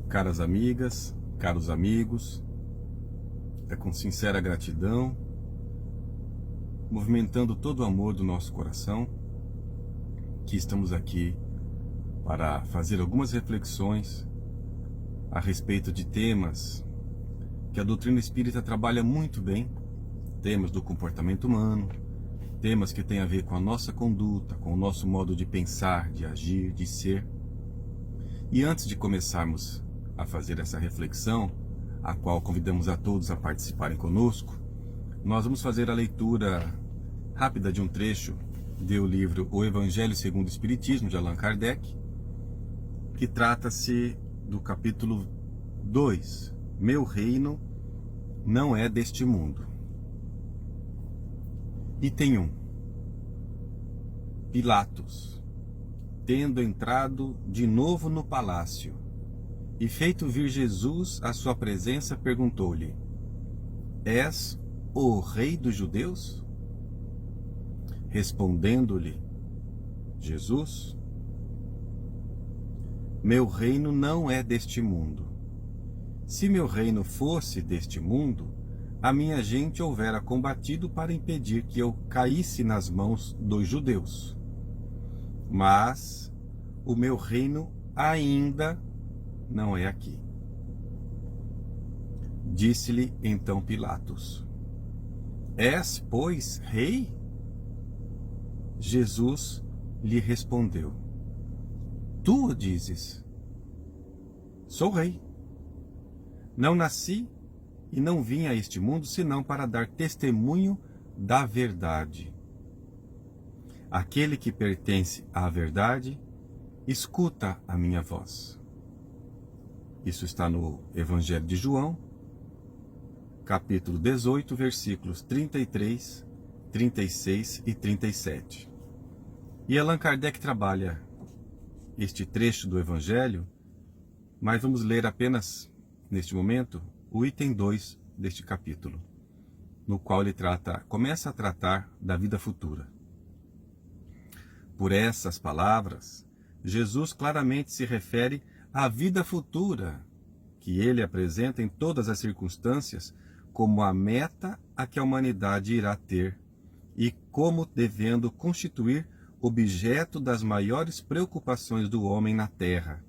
Caras amigas, caros amigos, é com sincera gratidão, movimentando todo o amor do nosso coração, que estamos aqui para fazer algumas reflexões a respeito de temas que a doutrina espírita trabalha muito bem, temas do comportamento humano, temas que têm a ver com a nossa conduta, com o nosso modo de pensar, de agir, de ser. E antes de começarmos a fazer essa reflexão, a qual convidamos a todos a participarem conosco, nós vamos fazer a leitura rápida de um trecho do livro O Evangelho segundo o Espiritismo, de Allan Kardec, que trata-se do capítulo 2, Meu reino não é deste mundo. Item 1. Pilatos, tendo entrado de novo no palácio, e feito vir Jesus à sua presença, perguntou-lhe: És o rei dos judeus? Respondendo-lhe Jesus: Meu reino não é deste mundo. Se meu reino fosse deste mundo, a minha gente houvera combatido para impedir que eu caísse nas mãos dos judeus. Mas o meu reino ainda não é aqui. Disse-lhe então Pilatos: És, pois, rei? Jesus lhe respondeu: Tu o dizes. Sou rei. Não nasci e não vim a este mundo senão para dar testemunho da verdade. Aquele que pertence à verdade, escuta a minha voz. Isso está no Evangelho de João, capítulo 18, versículos 33, 36 e 37. E Allan Kardec trabalha este trecho do Evangelho, mas vamos ler apenas, neste momento, o item 2 deste capítulo, no qual ele começa a tratar da vida futura. Por essas palavras, Jesus claramente se refere à vida futura, que ele apresenta em todas as circunstâncias como a meta a que a humanidade irá ter e como devendo constituir objeto das maiores preocupações do homem na Terra.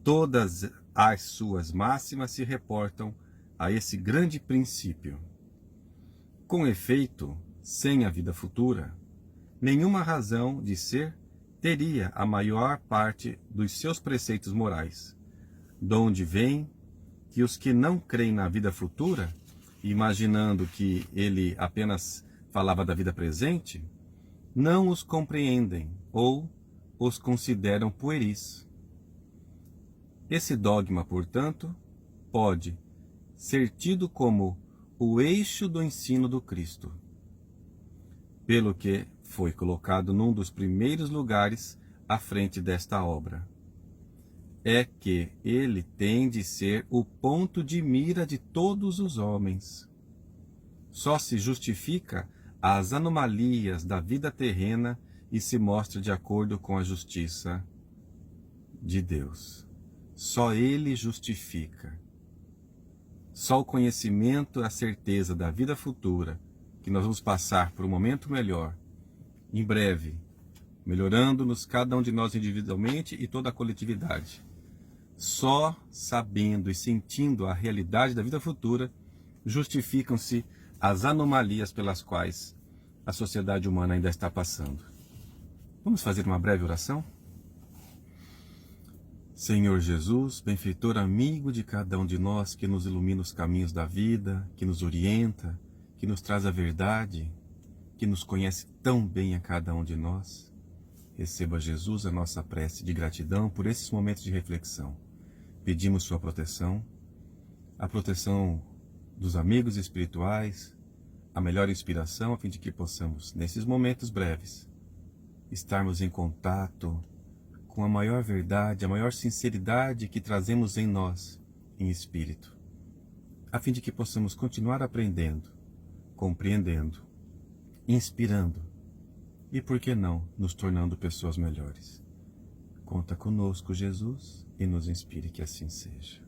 Todas as suas máximas se reportam a esse grande princípio. Com efeito, sem a vida futura, nenhuma razão de ser teria a maior parte dos seus preceitos morais, donde vem que os que não creem na vida futura, imaginando que ele apenas falava da vida presente, não os compreendem ou os consideram pueris. Esse dogma, portanto, pode ser tido como o eixo do ensino do Cristo, pelo que foi colocado num dos primeiros lugares à frente desta obra. É que ele tem de ser o ponto de mira de todos os homens. Só se justifica as anomalias da vida terrena e se mostra de acordo com a justiça de Deus. Só ele justifica. Só o conhecimento e a certeza da vida futura, que nós vamos passar por um momento melhor, em breve, melhorando-nos cada um de nós individualmente e toda a coletividade. Só sabendo e sentindo a realidade da vida futura, justificam-se as anomalias pelas quais a sociedade humana ainda está passando. Vamos fazer uma breve oração? Senhor Jesus, benfeitor amigo de cada um de nós, que nos ilumina os caminhos da vida, que nos orienta, que nos traz a verdade, que nos conhece tão bem a cada um de nós, receba, Jesus, a nossa prece de gratidão por esses momentos de reflexão. Pedimos sua proteção, a proteção dos amigos espirituais, a melhor inspiração, a fim de que possamos, nesses momentos breves, estarmos em contato com a maior verdade, a maior sinceridade que trazemos em nós, em espírito, a fim de que possamos continuar aprendendo, compreendendo, inspirando e, por que não, nos tornando pessoas melhores. Conta conosco, Jesus, e nos inspire que assim seja.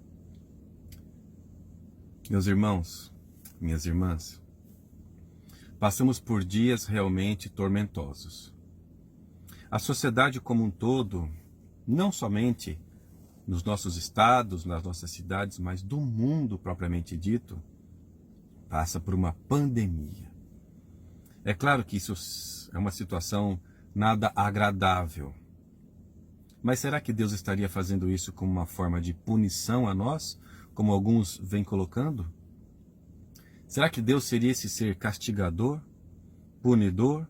Meus irmãos, minhas irmãs, passamos por dias realmente tormentosos. A sociedade como um todo, não somente nos nossos estados, nas nossas cidades, mas do mundo propriamente dito, passa por uma pandemia. É claro que isso é uma situação nada agradável. Mas será que Deus estaria fazendo isso como uma forma de punição a nós, como alguns vêm colocando? Será que Deus seria esse ser castigador, punidor?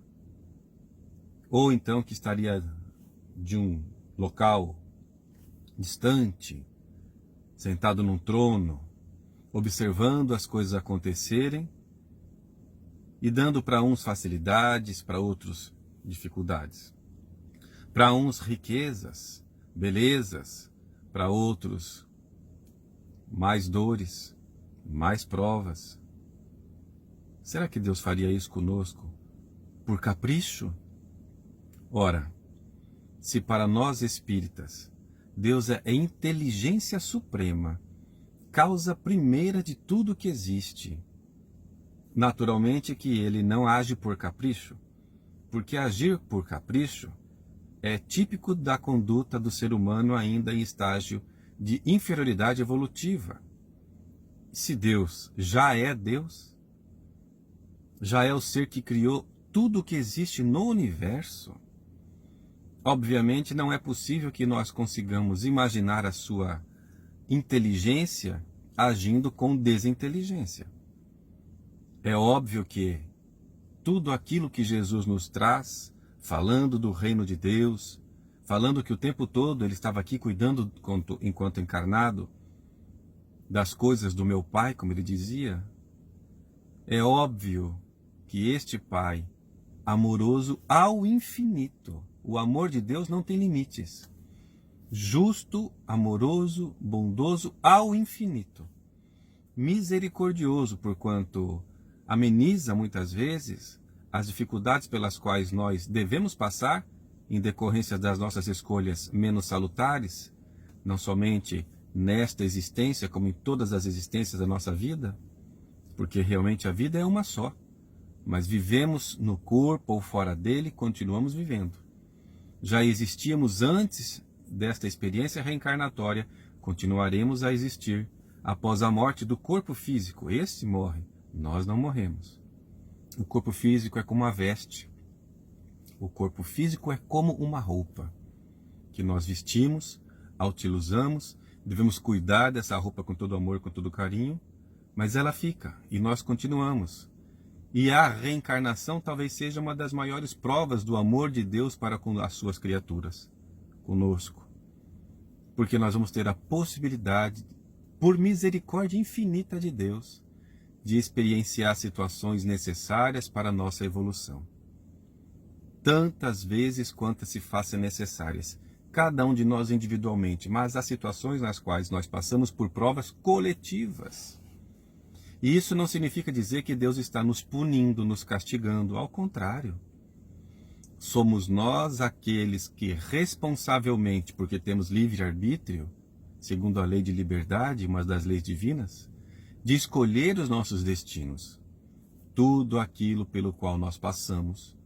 Ou então que estaria de um local distante, sentado num trono, observando as coisas acontecerem e dando para uns facilidades, para outros dificuldades. Para uns riquezas, belezas, para outros mais dores, mais provas. Será que Deus faria isso conosco por capricho? Ora, se para nós espíritas Deus é a inteligência suprema, causa primeira de tudo que existe, naturalmente que ele não age por capricho, porque agir por capricho é típico da conduta do ser humano ainda em estágio de inferioridade evolutiva. Se Deus já é Deus, já é o ser que criou tudo o que existe no universo, obviamente não é possível que nós consigamos imaginar a sua inteligência agindo com desinteligência. É óbvio que tudo aquilo que Jesus nos traz, falando do reino de Deus, falando que o tempo todo ele estava aqui cuidando, enquanto encarnado, das coisas do meu Pai, como ele dizia, é óbvio que este Pai, amoroso ao infinito, o amor de Deus não tem limites, justo, amoroso, bondoso ao infinito, misericordioso, porquanto ameniza muitas vezes as dificuldades pelas quais nós devemos passar em decorrência das nossas escolhas menos salutares, não somente nesta existência, como em todas as existências da nossa vida, porque realmente a vida é uma só, mas vivemos no corpo ou fora dele, continuamos vivendo. Já existíamos antes desta experiência reencarnatória, continuaremos a existir após a morte do corpo físico. Este morre, nós não morremos. O corpo físico é como uma veste. O corpo físico é como uma roupa que nós vestimos, a utilizamos, devemos cuidar dessa roupa com todo amor, com todo carinho, mas ela fica e nós continuamos. E a reencarnação talvez seja uma das maiores provas do amor de Deus para com as suas criaturas, conosco. Porque nós vamos ter a possibilidade, por misericórdia infinita de Deus, de experienciar situações necessárias para a nossa evolução. Tantas vezes quantas se façam necessárias, cada um de nós individualmente, mas há situações nas quais nós passamos por provas coletivas. E isso não significa dizer que Deus está nos punindo, nos castigando, ao contrário. Somos nós aqueles que responsavelmente, porque temos livre-arbítrio, segundo a lei de liberdade, uma das leis divinas, de escolher os nossos destinos. Tudo aquilo pelo qual nós passamos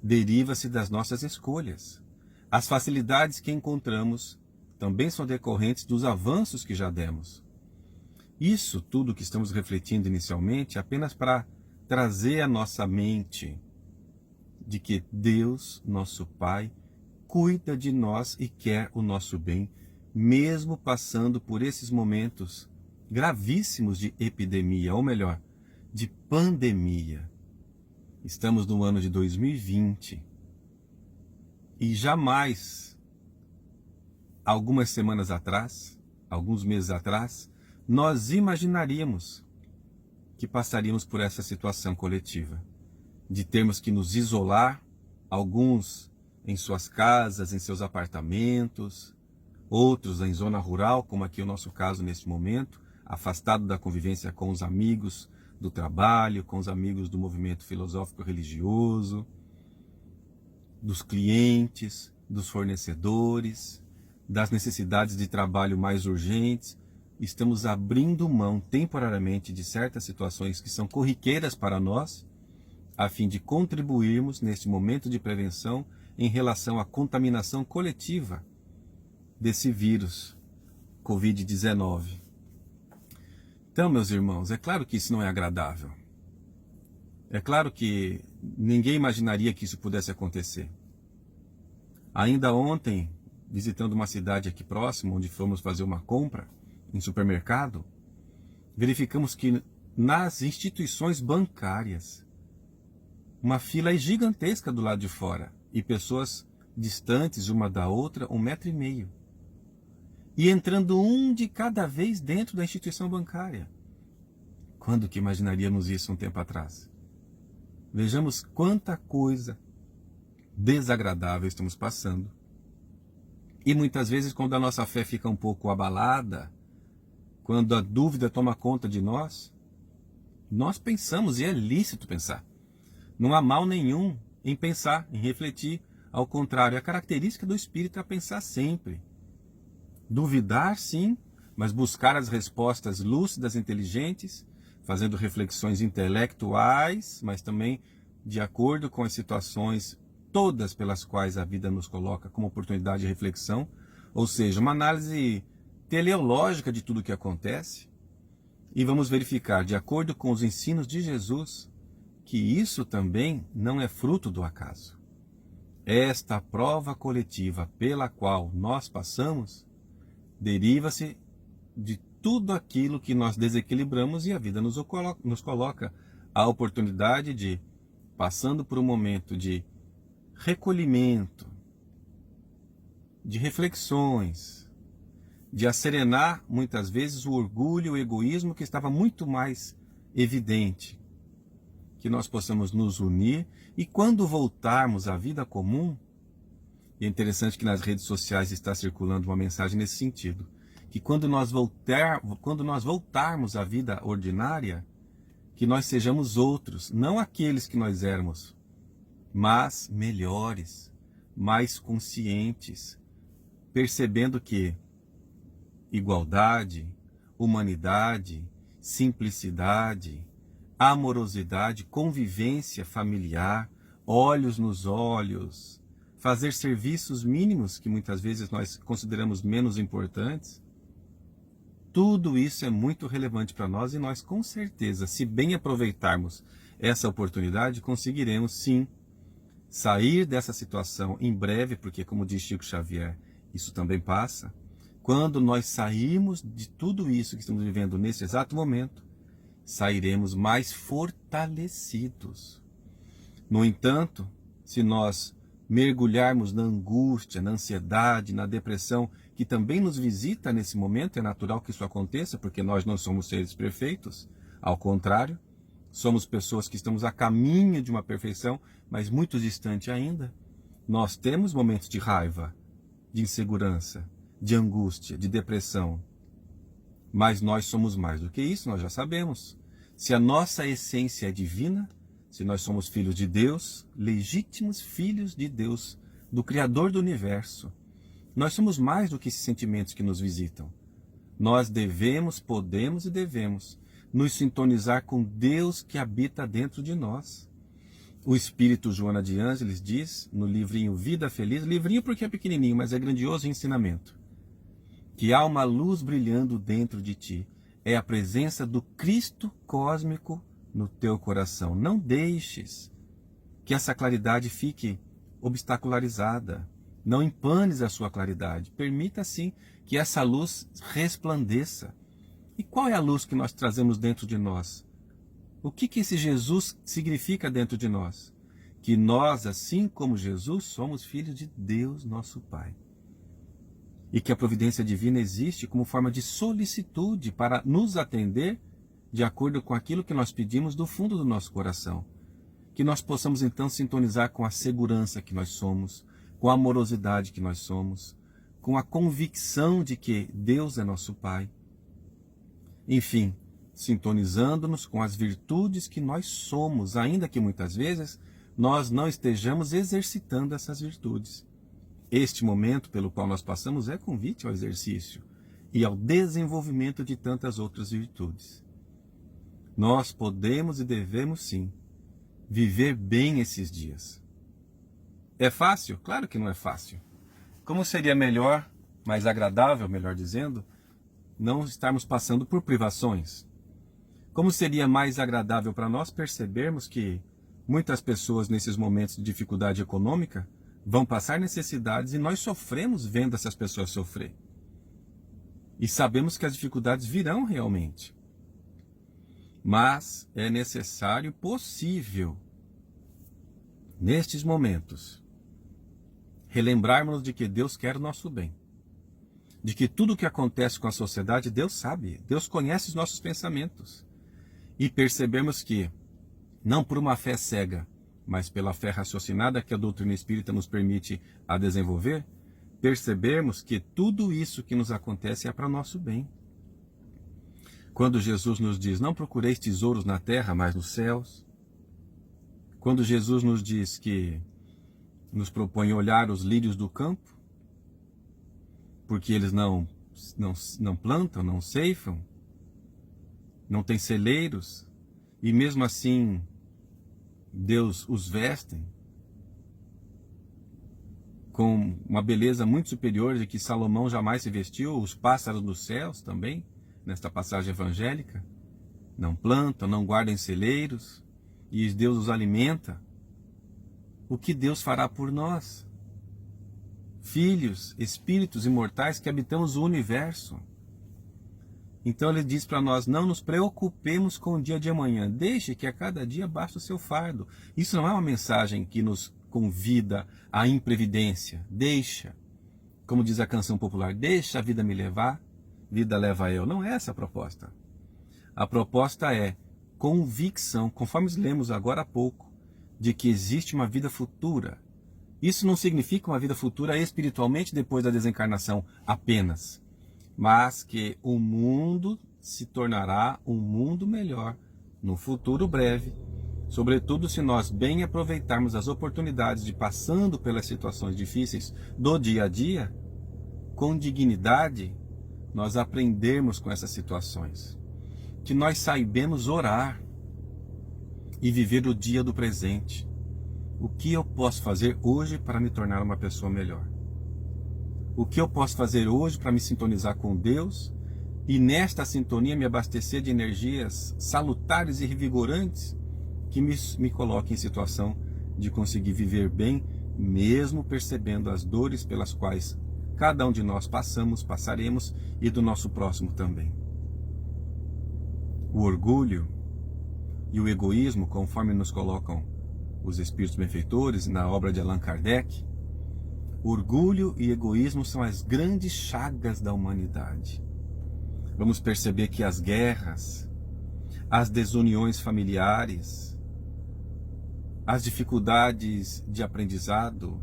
deriva-se das nossas escolhas. As facilidades que encontramos também são decorrentes dos avanços que já demos. Isso tudo que estamos refletindo inicialmente é apenas para trazer à nossa mente de que Deus, nosso Pai, cuida de nós e quer o nosso bem, mesmo passando por esses momentos gravíssimos de epidemia, ou melhor, de pandemia. Estamos no ano de 2020 e jamais, algumas semanas atrás, alguns meses atrás, nós imaginaríamos que passaríamos por essa situação coletiva, de termos que nos isolar, alguns em suas casas, em seus apartamentos, outros em zona rural, como aqui é o nosso caso nesse momento, afastado da convivência com os amigos do trabalho, com os amigos do movimento filosófico religioso, dos clientes, dos fornecedores, das necessidades de trabalho mais urgentes. Estamos abrindo mão temporariamente de certas situações que são corriqueiras para nós, a fim de contribuirmos neste momento de prevenção em relação à contaminação coletiva desse vírus Covid-19. Então, meus irmãos, é claro que isso não é agradável. É claro que ninguém imaginaria que isso pudesse acontecer. Ainda ontem, visitando uma cidade aqui próxima, onde fomos fazer uma compra em supermercado, verificamos que nas instituições bancárias, uma fila gigantesca do lado de fora e pessoas distantes uma da outra 1,5 metro. E entrando um de cada vez dentro da instituição bancária. Quando que imaginaríamos isso um tempo atrás? Vejamos quanta coisa desagradável estamos passando. E muitas vezes, quando a nossa fé fica um pouco abalada, quando a dúvida toma conta de nós pensamos, e é lícito pensar. Não há mal nenhum em pensar, em refletir. Ao contrário, a característica do espírito é pensar sempre. Duvidar, sim, mas buscar as respostas lúcidas, inteligentes, fazendo reflexões intelectuais, mas também de acordo com as situações todas pelas quais a vida nos coloca como oportunidade de reflexão, ou seja, uma análise teleológica de tudo o que acontece, e vamos verificar, de acordo com os ensinos de Jesus, que isso também não é fruto do acaso. Esta prova coletiva pela qual nós passamos deriva-se de tudo aquilo que nós desequilibramos, e a vida nos coloca a oportunidade de, passando por um momento de recolhimento, de reflexões, de acerenar muitas vezes o orgulho e o egoísmo que estava muito mais evidente, que nós possamos nos unir, e quando voltarmos à vida comum, e é interessante que nas redes sociais está circulando uma mensagem nesse sentido, que quando nós voltarmos à vida ordinária, que nós sejamos outros, não aqueles que nós éramos, mas melhores, mais conscientes, percebendo que igualdade, humanidade, simplicidade, amorosidade, convivência familiar, olhos nos olhos, fazer serviços mínimos que muitas vezes nós consideramos menos importantes, tudo isso é muito relevante para nós, e nós com certeza, se bem aproveitarmos essa oportunidade, conseguiremos sim sair dessa situação em breve, porque como diz Chico Xavier, isso também passa. Quando nós sairmos de tudo isso que estamos vivendo nesse exato momento, sairemos mais fortalecidos. No entanto, se nós mergulharmos na angústia, na ansiedade, na depressão, que também nos visita nesse momento, é natural que isso aconteça, porque nós não somos seres perfeitos, ao contrário, somos pessoas que estamos a caminho de uma perfeição, mas muito distante ainda. Nós temos momentos de raiva, de insegurança, de angústia, de depressão, mas nós somos mais do que isso, nós já sabemos. Se a nossa essência é divina, se nós somos filhos de Deus, legítimos filhos de Deus, do Criador do Universo, nós somos mais do que esses sentimentos que nos visitam. Nós devemos, podemos e devemos nos sintonizar com Deus que habita dentro de nós. O Espírito Joana de Ângeles diz, no livrinho Vida Feliz, livrinho porque é pequenininho, mas é grandioso ensinamento, que há uma luz brilhando dentro de ti. É a presença do Cristo cósmico no teu coração. Não deixes que essa claridade fique obstacularizada. Não empanes a sua claridade. Permita, sim, que essa luz resplandeça. E qual é a luz que nós trazemos dentro de nós? O que esse Jesus significa dentro de nós? Que nós, assim como Jesus, somos filhos de Deus, nosso Pai. E que a providência divina existe como forma de solicitude para nos atender de acordo com aquilo que nós pedimos do fundo do nosso coração. Que nós possamos então sintonizar com a segurança que nós somos, com a amorosidade que nós somos, com a convicção de que Deus é nosso Pai. Enfim, sintonizando-nos com as virtudes que nós somos, ainda que muitas vezes nós não estejamos exercitando essas virtudes. este momento pelo qual nós passamos é convite ao exercício e ao desenvolvimento de tantas outras virtudes. Nós podemos e devemos sim viver bem esses dias. É fácil? Claro que não é fácil. Como seria melhor, mais agradável, melhor dizendo, não estarmos passando por privações? Como seria mais agradável para nós percebermos que muitas pessoas nesses momentos de dificuldade econômica vão passar necessidades e nós sofremos vendo essas pessoas sofrer. E sabemos que as dificuldades virão realmente. Mas é necessário, possível, nestes momentos, relembrarmos de que Deus quer o nosso bem. De que tudo o que acontece com a sociedade, Deus sabe, Deus conhece os nossos pensamentos. E percebemos que, não por uma fé cega, mas pela fé raciocinada que a doutrina espírita nos permite a desenvolver, percebermos que tudo isso que nos acontece é para nosso bem. Quando Jesus nos diz, não procureis tesouros na terra, mas nos céus. Quando Jesus nos diz que nos propõe olhar os lírios do campo, porque eles não plantam, não ceifam, não têm celeiros, e mesmo assim Deus os veste com uma beleza muito superior de que Salomão jamais se vestiu, os pássaros dos céus também, nesta passagem evangélica, não plantam, não guardam celeiros, e Deus os alimenta. O que Deus fará por nós? Filhos, espíritos imortais que habitamos o universo. Então ele diz para nós, não nos preocupemos com o dia de amanhã, deixe que a cada dia basta o seu fardo. Isso não é uma mensagem que nos convida à imprevidência. Deixa, como diz a canção popular, deixa a vida me levar, vida leva eu. Não é essa a proposta. A proposta é convicção, conforme lemos agora há pouco, de que existe uma vida futura. Isso não significa uma vida futura espiritualmente depois da desencarnação apenas, mas que o mundo se tornará um mundo melhor no futuro breve, sobretudo se nós bem aproveitarmos as oportunidades de passando pelas situações difíceis do dia a dia, com dignidade, nós aprendermos com essas situações, que nós saibamos orar e viver o dia do presente. O que eu posso fazer hoje para me tornar uma pessoa melhor? O que eu posso fazer hoje para me sintonizar com Deus e nesta sintonia me abastecer de energias salutares e revigorantes que me coloquem em situação de conseguir viver bem, mesmo percebendo as dores pelas quais cada um de nós passaremos e do nosso próximo também. O orgulho e o egoísmo, conforme nos colocam os espíritos benfeitores na obra de Allan Kardec, orgulho e egoísmo são as grandes chagas da humanidade. Vamos perceber que as guerras, as desuniões familiares, as dificuldades de aprendizado,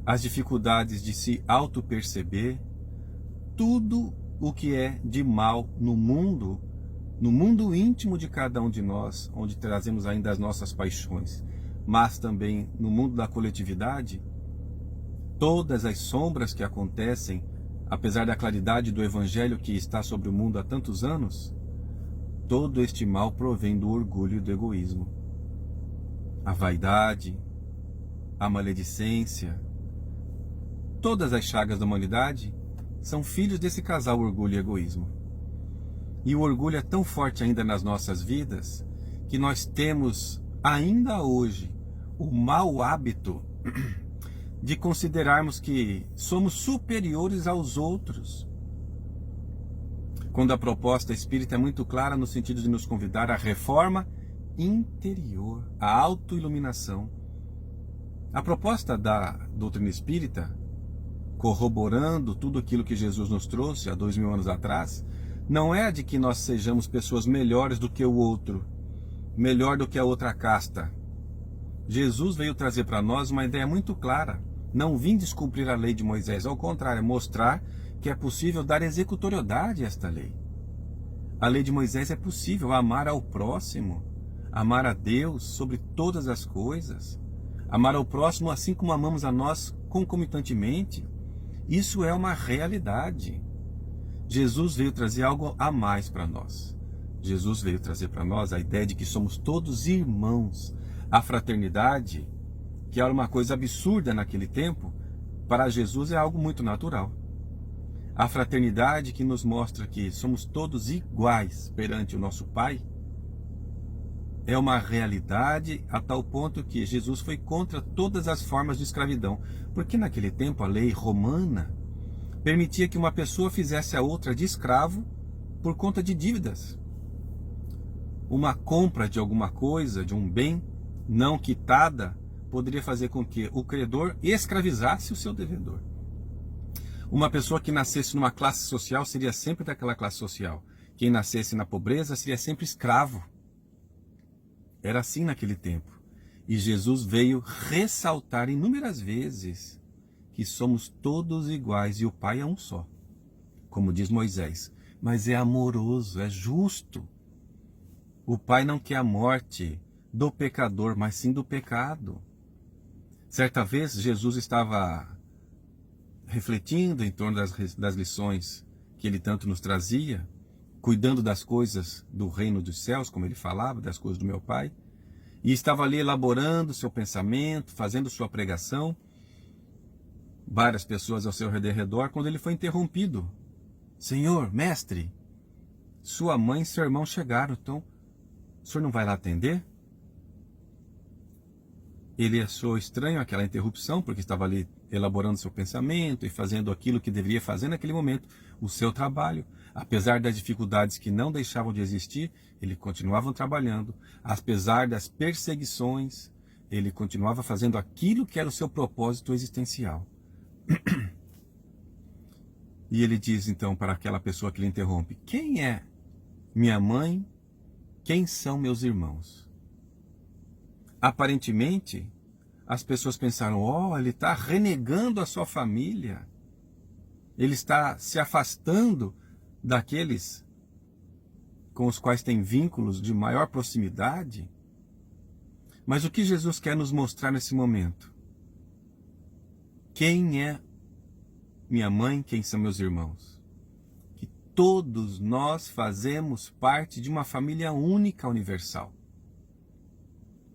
as dificuldades de se auto-perceber, tudo o que é de mal no mundo íntimo de cada um de nós, onde trazemos ainda as nossas paixões, mas também no mundo da coletividade, todas as sombras que acontecem, apesar da claridade do Evangelho que está sobre o mundo há tantos anos, todo este mal provém do orgulho e do egoísmo. A vaidade, a maledicência, todas as chagas da humanidade são filhos desse casal orgulho e egoísmo. E o orgulho é tão forte ainda nas nossas vidas que nós temos ainda hoje o mau hábito de considerarmos que somos superiores aos outros, quando a proposta espírita é muito clara no sentido de nos convidar à reforma interior, à autoiluminação. A proposta da doutrina espírita, corroborando tudo aquilo que Jesus nos trouxe há 2000 anos atrás, não é a de que nós sejamos pessoas melhores do que o outro, melhor do que a outra casta. Jesus veio trazer para nós uma ideia muito clara. Não vim descumprir a lei de Moisés, ao contrário, mostrar que é possível dar executoriedade a esta lei. A lei de Moisés é possível amar ao próximo, amar a Deus sobre todas as coisas, amar ao próximo assim como amamos a nós concomitantemente. Isso é uma realidade. Jesus veio trazer algo a mais para nós. Jesus veio trazer para nós a ideia de que somos todos irmãos. A fraternidade, que era uma coisa absurda naquele tempo, para Jesus é algo muito natural. A fraternidade que nos mostra que somos todos iguais perante o nosso Pai, é uma realidade a tal ponto que Jesus foi contra todas as formas de escravidão. Porque naquele tempo a lei romana permitia que uma pessoa fizesse a outra de escravo por conta de dívidas. Uma compra de alguma coisa, de um bem não quitada, poderia fazer com que o credor escravizasse o seu devedor. Uma pessoa que nascesse numa classe social seria sempre daquela classe social. Quem nascesse na pobreza seria sempre escravo. Era assim naquele tempo. E Jesus veio ressaltar inúmeras vezes que somos todos iguais e o Pai é um só. Como diz Moisés. Mas é amoroso, é justo. O Pai não quer a morte do pecador, mas sim do pecado. Certa vez Jesus estava refletindo em torno das lições que ele tanto nos trazia, cuidando das coisas do reino dos céus, como ele falava, das coisas do meu Pai, e estava ali elaborando seu pensamento, fazendo sua pregação, várias pessoas ao seu redor, quando ele foi interrompido. Senhor, mestre, sua mãe e seu irmão chegaram, então o senhor não vai lá atender? Ele achou estranho aquela interrupção, porque estava ali elaborando seu pensamento e fazendo aquilo que deveria fazer naquele momento, o seu trabalho. Apesar das dificuldades que não deixavam de existir, ele continuava trabalhando. Apesar das perseguições, ele continuava fazendo aquilo que era o seu propósito existencial. E ele diz então para aquela pessoa que lhe interrompe: quem é minha mãe? Quem são meus irmãos? Aparentemente, as pessoas pensaram: oh, ele está renegando a sua família. Ele está se afastando daqueles com os quais tem vínculos de maior proximidade. Mas o que Jesus quer nos mostrar nesse momento? Quem é minha mãe? Quem são meus irmãos? Que todos nós fazemos parte de uma família única universal.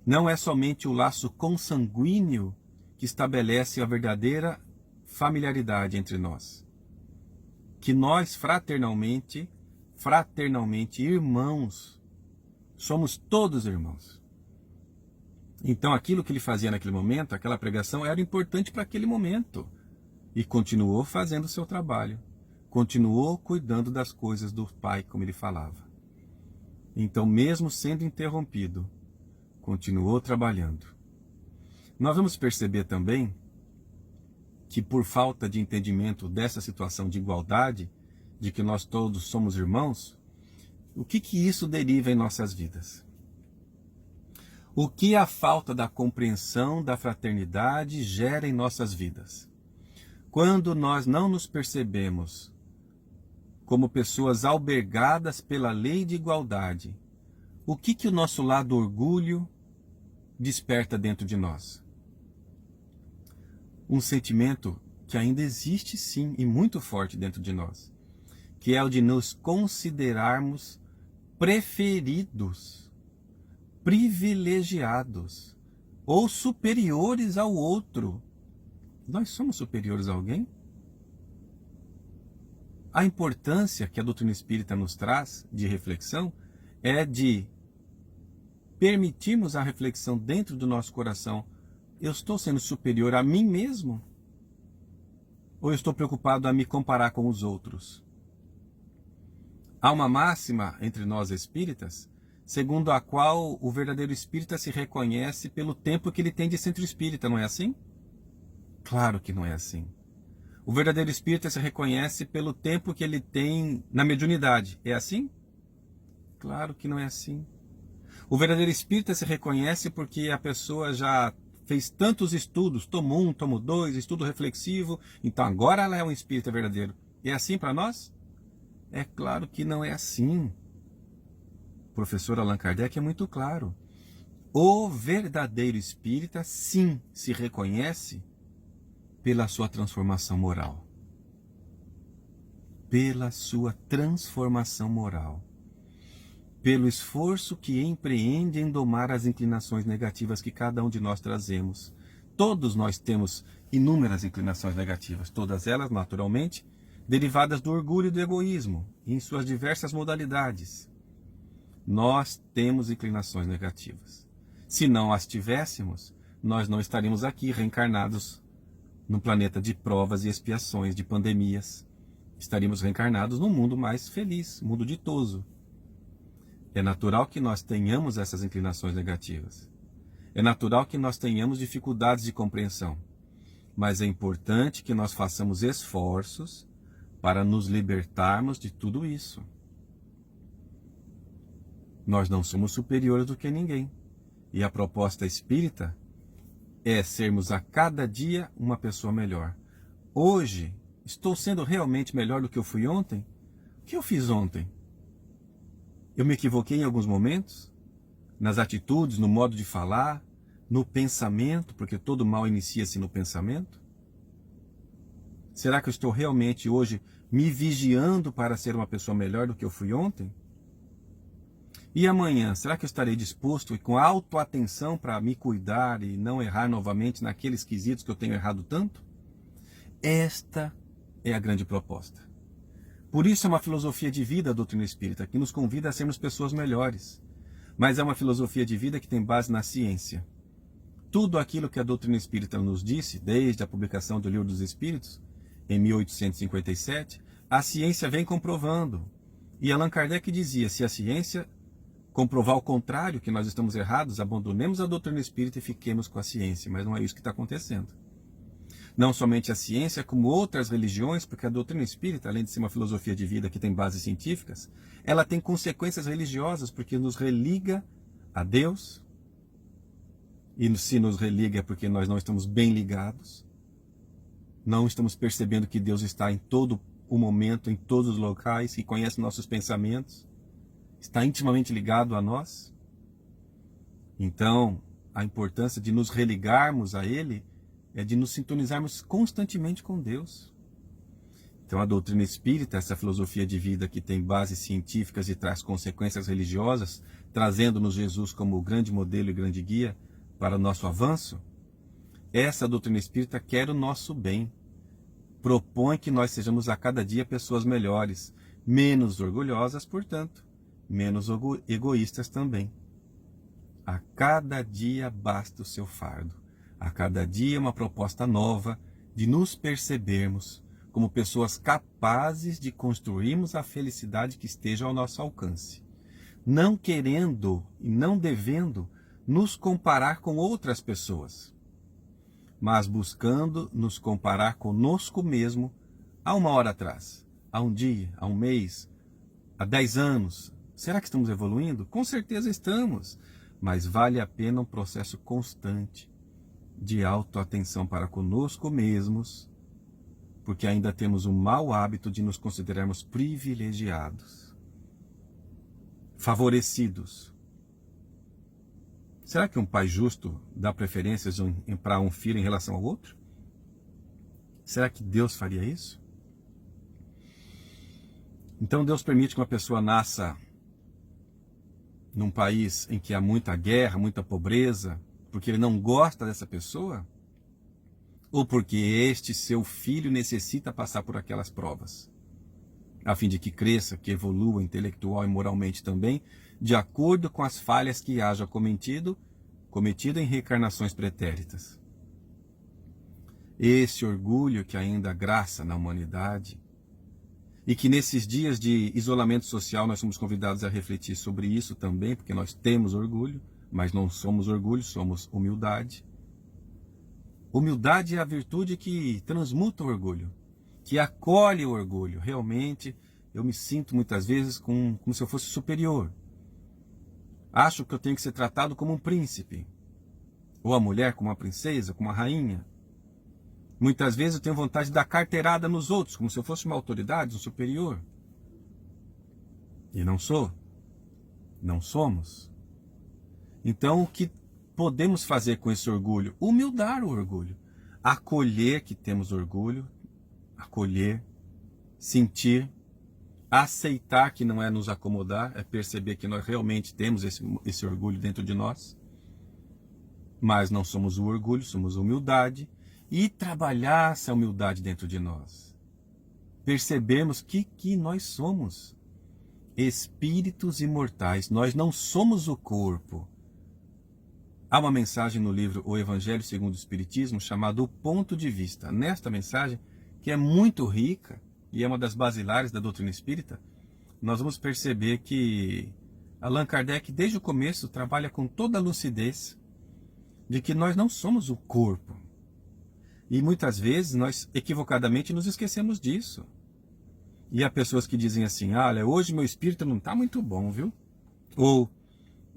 Não é somente o laço consanguíneo que estabelece a verdadeira familiaridade entre nós. Que nós fraternalmente, irmãos, somos todos irmãos. Então aquilo que ele fazia naquele momento, aquela pregação, era importante para aquele momento. E continuou fazendo o seu trabalho. Continuou cuidando das coisas do Pai, como ele falava. Então, mesmo sendo interrompido, continuou trabalhando. Nós vamos perceber também que por falta de entendimento dessa situação de igualdade, de que nós todos somos irmãos, o que isso deriva em nossas vidas? O que a falta da compreensão da fraternidade gera em nossas vidas? Quando nós não nos percebemos como pessoas albergadas pela lei de igualdade, o que o nosso lado orgulho desperta dentro de nós? Um sentimento que ainda existe sim e muito forte dentro de nós, que é o de nos considerarmos preferidos, privilegiados ou superiores ao outro. Nós somos superiores a alguém? A importância que a doutrina espírita nos traz de reflexão é de permitirmos a reflexão dentro do nosso coração. Eu estou sendo superior a mim mesmo? Ou eu estou preocupado a me comparar com os outros? Há uma máxima entre nós espíritas, segundo a qual o verdadeiro espírita se reconhece pelo tempo que ele tem de centro espírita, não é assim? Claro que não é assim. O verdadeiro espírita se reconhece pelo tempo que ele tem na mediunidade. É assim? Claro que não é assim. O verdadeiro espírita se reconhece porque a pessoa já fez tantos estudos, tomo 1, tomo 2, estudo reflexivo, então agora ela é um espírita verdadeiro. É assim para nós? É claro que não é assim. O professor Allan Kardec é muito claro. O verdadeiro espírita, sim, se reconhece pela sua transformação moral. Pela sua transformação moral. Pelo esforço que empreende em domar as inclinações negativas que cada um de nós trazemos. Todos nós temos inúmeras inclinações negativas, todas elas, naturalmente, derivadas do orgulho e do egoísmo, em suas diversas modalidades. Nós temos inclinações negativas. Se não as tivéssemos, nós não estaríamos aqui reencarnados num planeta de provas e expiações, de pandemias. Estaríamos reencarnados num mundo mais feliz, mundo ditoso. É natural que nós tenhamos essas inclinações negativas. É natural que nós tenhamos dificuldades de compreensão. Mas é importante que nós façamos esforços para nos libertarmos de tudo isso. Nós não somos superiores do que ninguém. E a proposta espírita é sermos a cada dia uma pessoa melhor. Hoje, estou sendo realmente melhor do que eu fui ontem? O que eu fiz ontem? Eu me equivoquei em alguns momentos? Nas atitudes, no modo de falar, no pensamento, porque todo mal inicia-se no pensamento? Será que eu estou realmente hoje me vigiando para ser uma pessoa melhor do que eu fui ontem? E amanhã, será que eu estarei disposto e com autoatenção para me cuidar e não errar novamente naqueles quesitos que eu tenho errado tanto? Esta é a grande proposta. Por isso é uma filosofia de vida a doutrina espírita, que nos convida a sermos pessoas melhores. Mas é uma filosofia de vida que tem base na ciência. Tudo aquilo que a doutrina espírita nos disse, desde a publicação do Livro dos Espíritos, em 1857, a ciência vem comprovando. E Allan Kardec dizia, se a ciência comprovar o contrário, que nós estamos errados, abandonemos a doutrina espírita e fiquemos com a ciência. Mas não é isso que está acontecendo. Não somente a ciência, como outras religiões, porque a doutrina espírita, além de ser uma filosofia de vida que tem bases científicas, ela tem consequências religiosas, porque nos religa a Deus, e se nos religa é porque nós não estamos bem ligados, não estamos percebendo que Deus está em todo o momento, em todos os locais, que conhece nossos pensamentos, está intimamente ligado a nós. Então, a importância de nos religarmos a Ele é de nos sintonizarmos constantemente com Deus. Então a doutrina espírita, essa filosofia de vida que tem bases científicas e traz consequências religiosas, trazendo-nos Jesus como o grande modelo e grande guia para o nosso avanço, essa doutrina espírita quer o nosso bem. Propõe que nós sejamos a cada dia pessoas melhores, menos orgulhosas, portanto, menos egoístas também. A cada dia basta o seu fardo. A cada dia uma proposta nova de nos percebermos como pessoas capazes de construirmos a felicidade que esteja ao nosso alcance. Não querendo e não devendo nos comparar com outras pessoas, mas buscando nos comparar conosco mesmo há uma hora atrás, há um dia, há um mês, há 10 anos. Será que estamos evoluindo? Com certeza estamos, mas vale a pena um processo constante de autoatenção para conosco mesmos, porque ainda temos o mau hábito de nos considerarmos privilegiados, favorecidos. Será que um pai justo dá preferências para um filho em relação ao outro? Será que Deus faria isso? Então Deus permite que uma pessoa nasça num país em que há muita guerra, muita pobreza, porque ele não gosta dessa pessoa? Ou porque este seu filho necessita passar por aquelas provas, a fim de que cresça, que evolua intelectual e moralmente também, de acordo com as falhas que haja cometido em reencarnações pretéritas? Esse orgulho que ainda graça na humanidade, e que nesses dias de isolamento social nós somos convidados a refletir sobre isso também, porque nós temos orgulho, mas não somos orgulho, somos humildade. Humildade é a virtude que transmuta o orgulho, que acolhe o orgulho. Realmente, eu me sinto muitas vezes como se eu fosse superior. Acho que eu tenho que ser tratado como um príncipe, ou a mulher como uma princesa, como uma rainha. Muitas vezes eu tenho vontade de dar carteirada nos outros, como se eu fosse uma autoridade, um superior. E não sou. Não somos. Então, o que podemos fazer com esse orgulho? Humildar o orgulho. acolher que temos orgulho, acolher, sentir, aceitar que não é nos acomodar, é perceber que nós realmente temos esse orgulho dentro de nós, mas não somos o orgulho, somos a humildade, e trabalhar essa humildade dentro de nós. Percebemos que nós somos espíritos imortais, nós não somos o corpo. Há uma mensagem no livro O Evangelho segundo o Espiritismo chamada O Ponto de Vista. Nesta mensagem, que é muito rica e é uma das basilares da doutrina espírita, nós vamos perceber que Allan Kardec, desde o começo, trabalha com toda a lucidez de que nós não somos o corpo. E muitas vezes nós equivocadamente nos esquecemos disso. E há pessoas que dizem assim, olha, hoje meu espírito não está muito bom, viu? Ou,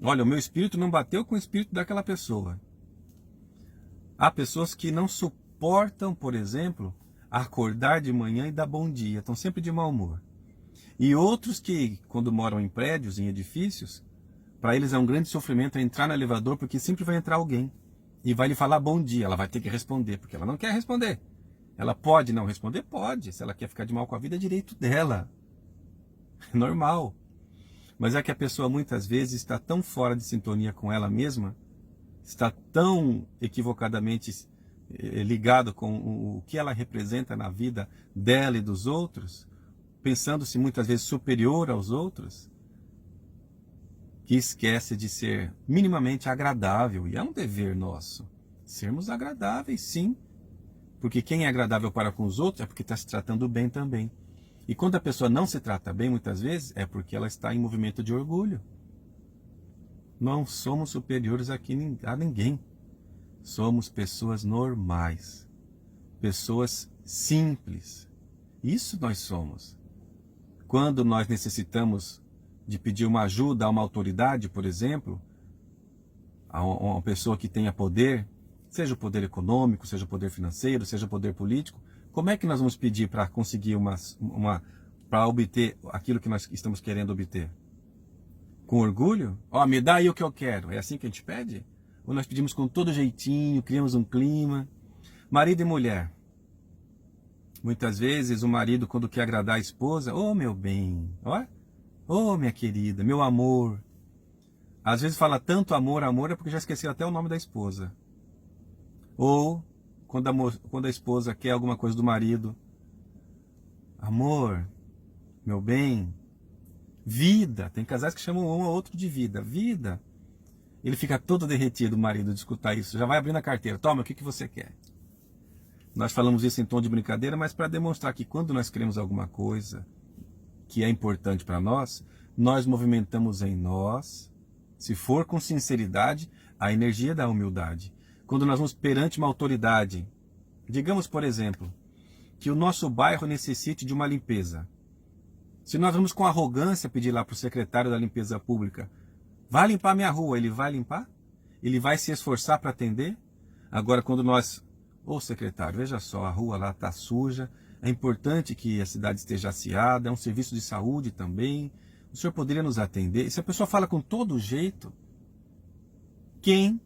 olha, o meu espírito não bateu com o espírito daquela pessoa. Há pessoas que não suportam, por exemplo, acordar de manhã e dar bom dia, estão sempre de mau humor. E outros que, quando moram em prédios, em edifícios, para eles é um grande sofrimento entrar no elevador porque sempre vai entrar alguém e vai lhe falar bom dia, ela vai ter que responder, porque ela não quer responder. Ela pode não responder? Pode. Se ela quer ficar de mal com a vida, é direito dela. É normal. Mas é que a pessoa muitas vezes está tão fora de sintonia com ela mesma, está tão equivocadamente ligado com o que ela representa na vida dela e dos outros, pensando-se muitas vezes superior aos outros, que esquece de ser minimamente agradável. E é um dever nosso sermos agradáveis, sim. Porque quem é agradável para com os outros é porque está se tratando bem também. E quando a pessoa não se trata bem, muitas vezes, é porque ela está em movimento de orgulho. Não somos superiores aqui a ninguém. Somos pessoas normais. Pessoas simples. Isso nós somos. Quando nós necessitamos de pedir uma ajuda a uma autoridade, por exemplo, a uma pessoa que tenha poder, seja o poder econômico, seja o poder financeiro, seja o poder político, como é que nós vamos pedir para conseguir para obter aquilo que nós estamos querendo obter? Com orgulho? Ó, me dá aí o que eu quero. É assim que a gente pede? Ou nós pedimos com todo jeitinho, criamos um clima? Marido e mulher. Muitas vezes o marido, quando quer agradar a esposa, ô meu bem, ó, ô minha querida, meu amor. Às vezes fala tanto amor, amor, é porque já esqueceu até o nome da esposa. Ou, quando a esposa quer alguma coisa do marido, amor, meu bem, vida. Tem casais que chamam um ao outro de vida. Vida. Ele fica todo derretido, o marido, de escutar isso. Já vai abrindo a carteira. Toma, o que você quer? Nós falamos isso em tom de brincadeira, mas para demonstrar que quando nós queremos alguma coisa que é importante para nós, nós movimentamos em nós, se for com sinceridade, a energia da humildade. Quando nós vamos perante uma autoridade, digamos, por exemplo, que o nosso bairro necessite de uma limpeza. Se nós vamos com arrogância pedir lá para o secretário da limpeza pública, vai limpar minha rua, ele vai limpar? Ele vai se esforçar para atender? Agora, quando nós, ô secretário, veja só, a rua lá está suja, é importante que a cidade esteja asseada, é um serviço de saúde também, o senhor poderia nos atender? E se a pessoa fala com todo jeito, quem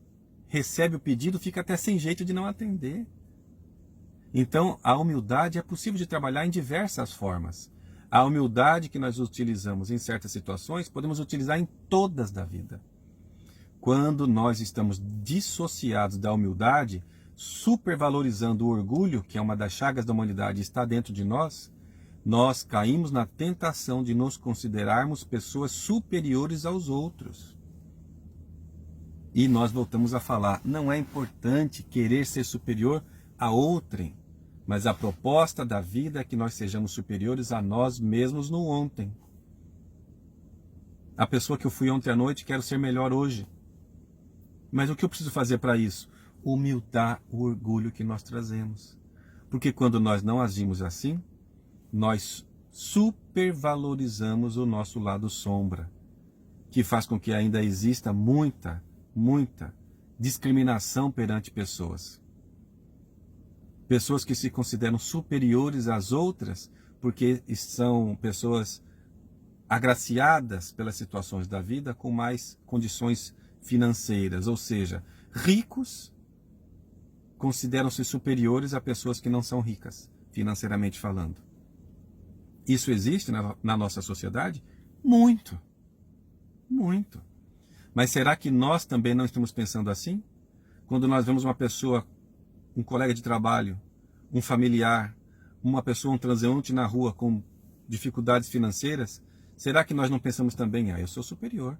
recebe o pedido fica até sem jeito de não atender. Então, a humildade é possível de trabalhar em diversas formas. A humildade que nós utilizamos em certas situações, podemos utilizar em todas da vida. Quando nós estamos dissociados da humildade, supervalorizando o orgulho, que é uma das chagas da humanidade, está dentro de nós, nós caímos na tentação de nos considerarmos pessoas superiores aos outros. E nós voltamos a falar, não é importante querer ser superior a outrem, mas a proposta da vida é que nós sejamos superiores a nós mesmos no ontem. A pessoa que eu fui ontem à noite, quero ser melhor hoje. Mas o que eu preciso fazer para isso? Humildar o orgulho que nós trazemos. Porque quando nós não agimos assim, nós supervalorizamos o nosso lado sombra, que faz com que ainda exista muita discriminação perante pessoas. Pessoas que se consideram superiores às outras porque são pessoas agraciadas pelas situações da vida com mais condições financeiras, ou seja, ricos consideram-se superiores a pessoas que não são ricas, financeiramente falando. Isso existe na nossa sociedade? Muito. Muito. Mas será que nós também não estamos pensando assim? Quando nós vemos uma pessoa, um colega de trabalho, um familiar, uma pessoa, um transeunte na rua com dificuldades financeiras, será que nós não pensamos também, eu sou superior?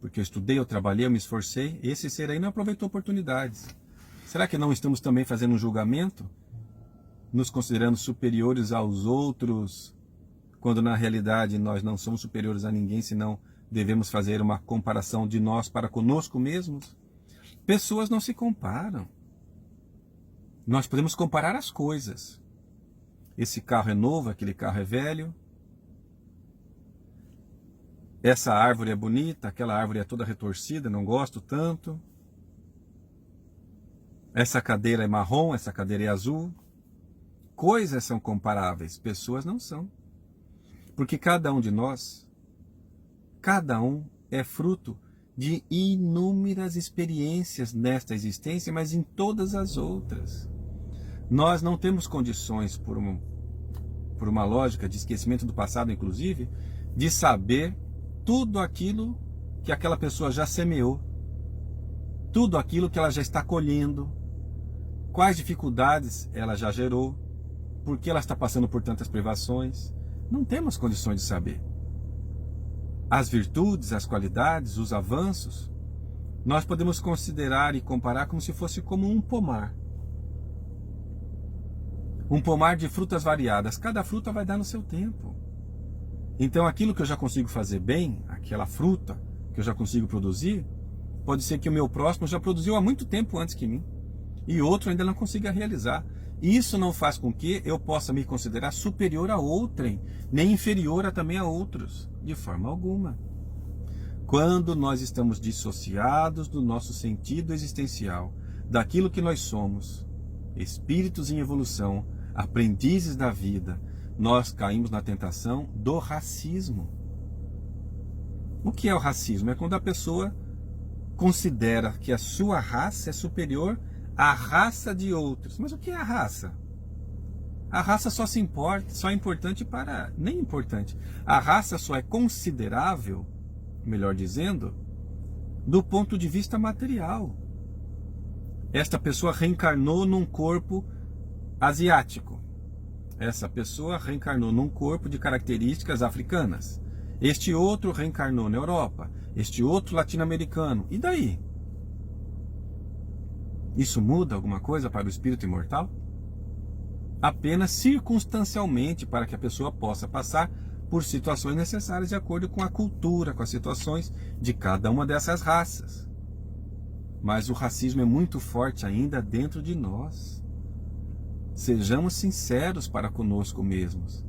Porque eu estudei, eu trabalhei, eu me esforcei, esse ser aí não aproveitou oportunidades. Será que não estamos também fazendo um julgamento? Nos considerando superiores aos outros, quando na realidade nós não somos superiores a ninguém, senão devemos fazer uma comparação de nós para conosco mesmos? Pessoas não se comparam. Nós podemos comparar as coisas. Esse carro é novo, aquele carro é velho. Essa árvore é bonita, aquela árvore é toda retorcida, não gosto tanto. Essa cadeira é marrom, essa cadeira é azul. Coisas são comparáveis, pessoas não são. Porque cada um de nós, cada um é fruto de inúmeras experiências nesta existência, mas em todas as outras. Nós não temos condições, por uma lógica de esquecimento do passado, inclusive, de saber tudo aquilo que aquela pessoa já semeou, tudo aquilo que ela já está colhendo, quais dificuldades ela já gerou, por que ela está passando por tantas privações. Não temos condições de saber. As virtudes, as qualidades, os avanços, nós podemos considerar e comparar como se fosse como um pomar. Um pomar de frutas variadas. Cada fruta vai dar no seu tempo. Então aquilo que eu já consigo fazer bem, aquela fruta que eu já consigo produzir, pode ser que o meu próximo já produziu há muito tempo antes que mim. E outro ainda não consiga realizar. Isso não faz com que eu possa me considerar superior a outrem, nem inferior também a outros, de forma alguma. Quando nós estamos dissociados do nosso sentido existencial, daquilo que nós somos, espíritos em evolução, aprendizes da vida, nós caímos na tentação do racismo. O que é o racismo? É quando a pessoa considera que a sua raça é superior à raça de outros. Mas o que é a raça? A raça só é importante para... Nem importante. A raça só é considerável, melhor dizendo, do ponto de vista material. Esta pessoa reencarnou num corpo asiático. Essa pessoa reencarnou num corpo de características africanas. Este outro reencarnou na Europa. Este outro latino-americano. E daí? Isso muda alguma coisa para o espírito imortal? Apenas circunstancialmente, para que a pessoa possa passar por situações necessárias de acordo com a cultura, com as situações de cada uma dessas raças. Mas o racismo é muito forte ainda dentro de nós. Sejamos sinceros para conosco mesmos.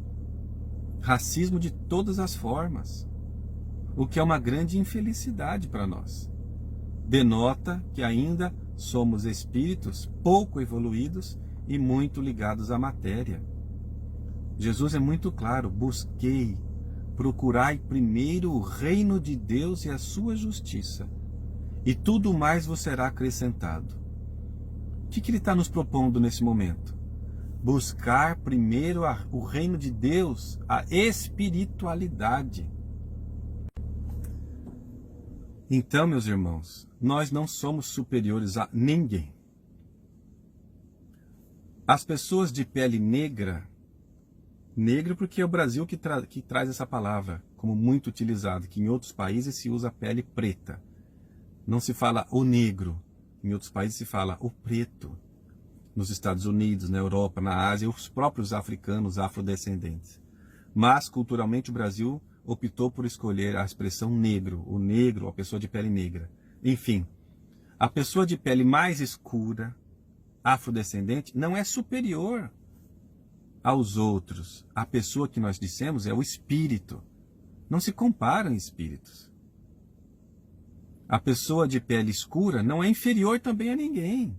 Racismo de todas as formas, o que é uma grande infelicidade para nós. Denota que ainda somos espíritos pouco evoluídos e muito ligados à matéria. Jesus é muito claro: busquei, procurai primeiro o reino de Deus e a sua justiça, e tudo mais vos será acrescentado. O que ele está nos propondo nesse momento? Buscar primeiro o reino de Deus, a espiritualidade. Então, meus irmãos, nós não somos superiores a ninguém. As pessoas de pele negra, negro porque é o Brasil que traz essa palavra como muito utilizada, que em outros países se usa pele preta. Não se fala o negro, em outros países se fala o preto. Nos Estados Unidos, na Europa, na Ásia, os próprios africanos, afrodescendentes. Mas, culturalmente, o Brasil optou por escolher a expressão negro, o negro, a pessoa de pele negra. Enfim, a pessoa de pele mais escura, afrodescendente, não é superior aos outros. A pessoa que nós dissemos é o espírito. Não se comparam espíritos. A pessoa de pele escura não é inferior também a ninguém.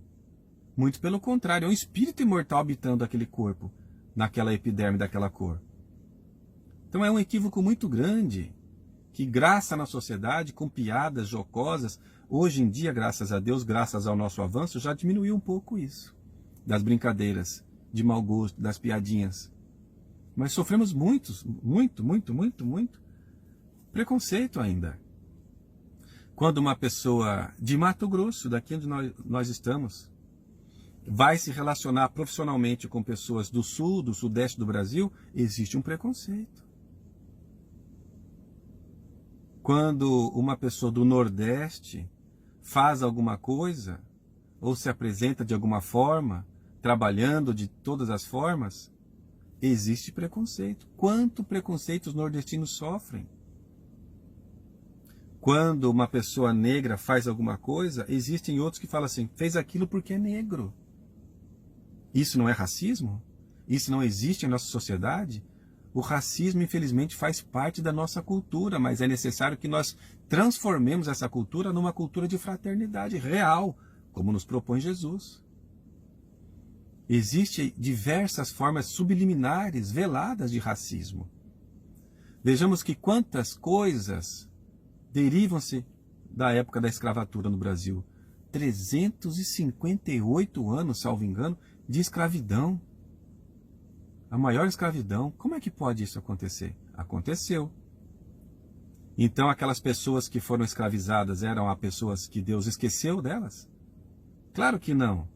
Muito pelo contrário, é um espírito imortal habitando aquele corpo, naquela epiderme daquela cor. Então é um equívoco muito grande, que graça na sociedade, com piadas jocosas, Hoje em dia, graças a Deus, graças ao nosso avanço, já diminuiu um pouco isso. Das brincadeiras, de mau gosto, das piadinhas. Mas sofremos muito preconceito ainda. Quando uma pessoa de Mato Grosso, daqui onde nós estamos, vai se relacionar profissionalmente com pessoas do sul, do sudeste do Brasil, existe um preconceito. Quando uma pessoa do nordeste faz alguma coisa, ou se apresenta de alguma forma, trabalhando de todas as formas, existe preconceito. Quanto preconceito os nordestinos sofrem? Quando uma pessoa negra faz alguma coisa, existem outros que falam assim, fez aquilo porque é negro. Isso não é racismo? Isso não existe em nossa sociedade? O racismo, infelizmente, faz parte da nossa cultura, mas é necessário que nós transformemos essa cultura numa cultura de fraternidade real, como nos propõe Jesus. Existem diversas formas subliminares, veladas de racismo. Vejamos que quantas coisas derivam-se da época da escravatura no Brasil. 358 anos, salvo engano, de escravidão. A maior escravidão. Como é que pode isso acontecer? Aconteceu. Então aquelas pessoas que foram escravizadas eram as pessoas que Deus esqueceu delas? Claro que não.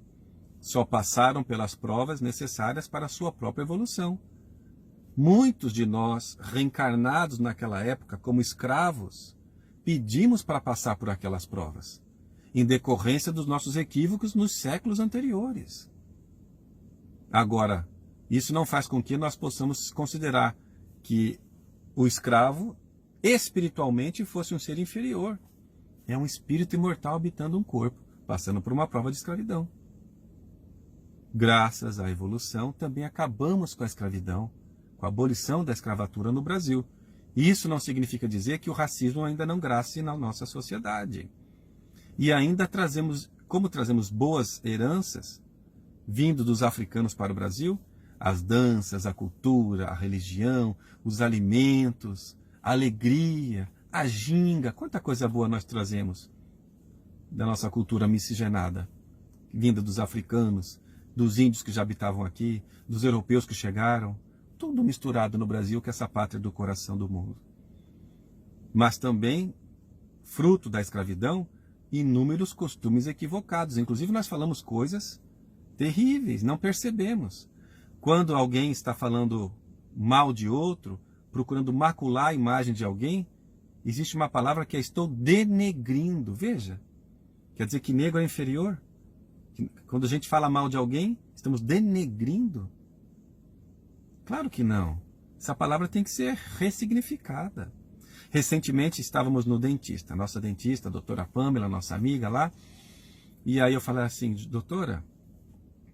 Só passaram pelas provas necessárias para a sua própria evolução. Muitos de nós, reencarnados naquela época como escravos, pedimos para passar por aquelas provas, em decorrência dos nossos equívocos nos séculos anteriores. Agora, isso não faz com que nós possamos considerar que o escravo, espiritualmente, fosse um ser inferior. É um espírito imortal habitando um corpo, passando por uma prova de escravidão. Graças à evolução, também acabamos com a escravidão, com a abolição da escravatura no Brasil. Isso não significa dizer que o racismo ainda não grace na nossa sociedade. E ainda como trazemos boas heranças, vindo dos africanos para o Brasil, as danças, a cultura, a religião, os alimentos, a alegria, a ginga, quanta coisa boa nós trazemos da nossa cultura miscigenada, vinda dos africanos, dos índios que já habitavam aqui, dos europeus que chegaram, tudo misturado no Brasil, que é essa pátria do coração do mundo. Mas também, fruto da escravidão, inúmeros costumes equivocados. Inclusive nós falamos coisas terríveis, não percebemos. Quando alguém está falando mal de outro, procurando macular a imagem de alguém, existe uma palavra que é estou denegrindo. Veja, quer dizer que negro é inferior? Quando a gente fala mal de alguém, estamos denegrindo? Claro que não. Essa palavra tem que ser ressignificada. Recentemente estávamos no dentista, nossa dentista, a doutora Pamela, nossa amiga lá, e aí eu falei assim, doutora,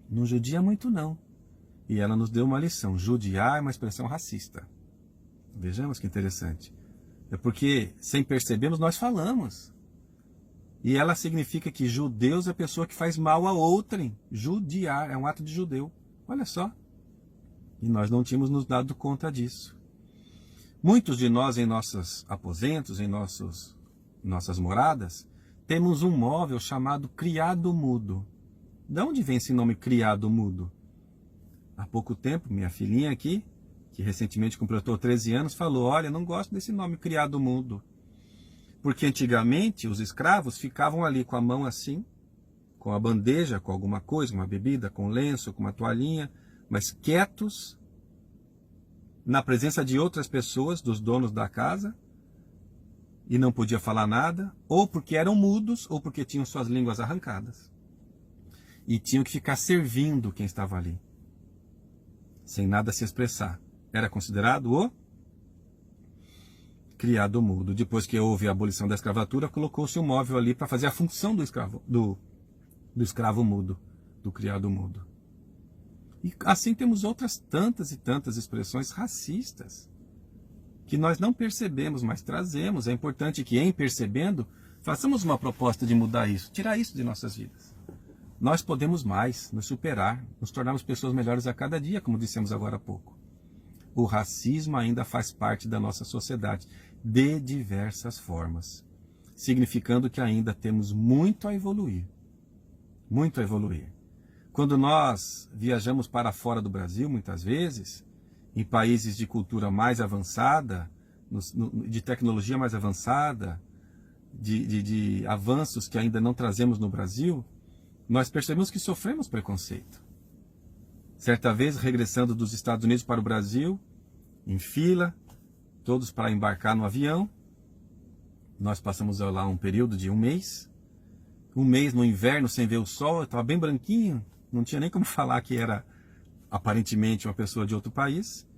não judia muito não. E ela nos deu uma lição, judiar é uma expressão racista. Vejamos que interessante. É porque, sem percebermos, nós falamos. E ela significa que judeus é a pessoa que faz mal a outrem. Judiar é um ato de judeu. Olha só. E nós não tínhamos nos dado conta disso. Muitos de nós em nossos aposentos, em nossas moradas, temos um móvel chamado criado mudo. De onde vem esse nome criado mudo? Há pouco tempo, minha filhinha aqui, que recentemente completou 13 anos, falou, olha, não gosto desse nome criado mudo. Porque antigamente os escravos ficavam ali com a mão assim, com a bandeja, com alguma coisa, uma bebida, com lenço, com uma toalhinha, mas quietos, na presença de outras pessoas, dos donos da casa, e não podia falar nada, ou porque eram mudos, ou porque tinham suas línguas arrancadas. E tinham que ficar servindo quem estava ali, sem nada se expressar. Era considerado o criado mudo. Depois que houve a abolição da escravatura, colocou-se um móvel ali para fazer a função do escravo mudo, do criado mudo. E assim temos outras tantas e tantas expressões racistas que nós não percebemos, mas trazemos. É importante que, em percebendo, façamos uma proposta de mudar isso, tirar isso de nossas vidas. Nós podemos mais, nos superar, nos tornarmos pessoas melhores a cada dia, como dissemos agora há pouco. O racismo ainda faz parte da nossa sociedade, de diversas formas. significando que ainda temos muito a evoluir. Muito a evoluir. Quando nós viajamos para fora do Brasil, muitas vezes, em países de cultura mais avançada, de tecnologia mais avançada, de avanços que ainda não trazemos no Brasil, nós percebemos que sofremos preconceito. Certa vez, regressando dos Estados Unidos para o Brasil, em fila, todos para embarcar no avião, nós passamos lá um período de um mês no inverno sem ver o sol, eu estava bem branquinho, não tinha nem como falar que era aparentemente uma pessoa de outro país,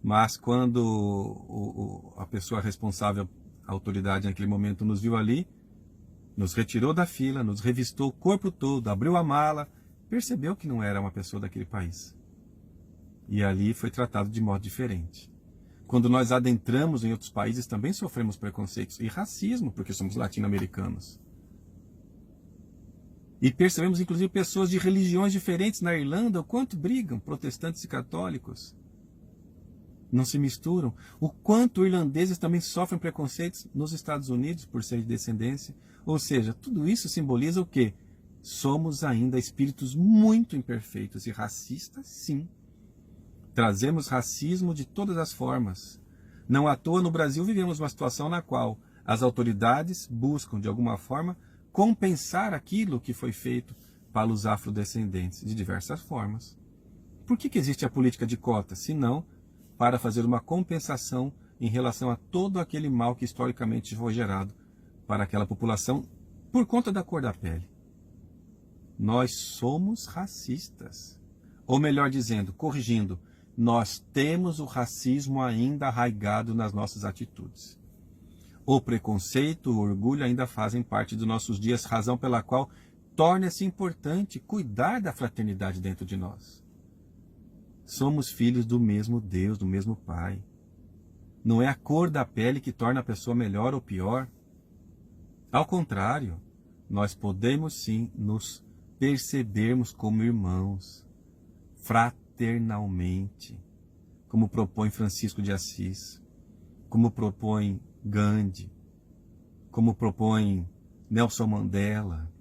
mas quando a pessoa responsável, a autoridade naquele momento nos viu ali, nos retirou da fila, nos revistou o corpo todo, abriu a mala, percebeu que não era uma pessoa daquele país. E ali foi tratado de modo diferente. Quando nós adentramos em outros países, também sofremos preconceitos e racismo, porque somos latino-americanos. E percebemos, inclusive, pessoas de religiões diferentes na Irlanda, o quanto brigam, protestantes e católicos. Não se misturam. O quanto irlandeses também sofrem preconceitos nos Estados Unidos por serem de descendência. Ou seja, tudo isso simboliza o quê? Somos ainda espíritos muito imperfeitos e racistas, sim. Trazemos racismo de todas as formas. Não à toa, no Brasil, vivemos uma situação na qual as autoridades buscam, de alguma forma, compensar aquilo que foi feito para os afrodescendentes, de diversas formas. Por que existe a política de cotas? Se não, para fazer uma compensação em relação a todo aquele mal que historicamente foi gerado para aquela população por conta da cor da pele. Nós somos racistas. Ou melhor dizendo, corrigindo, nós temos o racismo ainda arraigado nas nossas atitudes. O preconceito, o orgulho ainda fazem parte dos nossos dias, razão pela qual torna-se importante cuidar da fraternidade dentro de nós. Somos filhos do mesmo Deus, do mesmo Pai. Não é a cor da pele que torna a pessoa melhor ou pior. Ao contrário, nós podemos sim nos percebermos como irmãos, fraternalmente, como propõe Francisco de Assis, como propõe Gandhi, como propõe Nelson Mandela.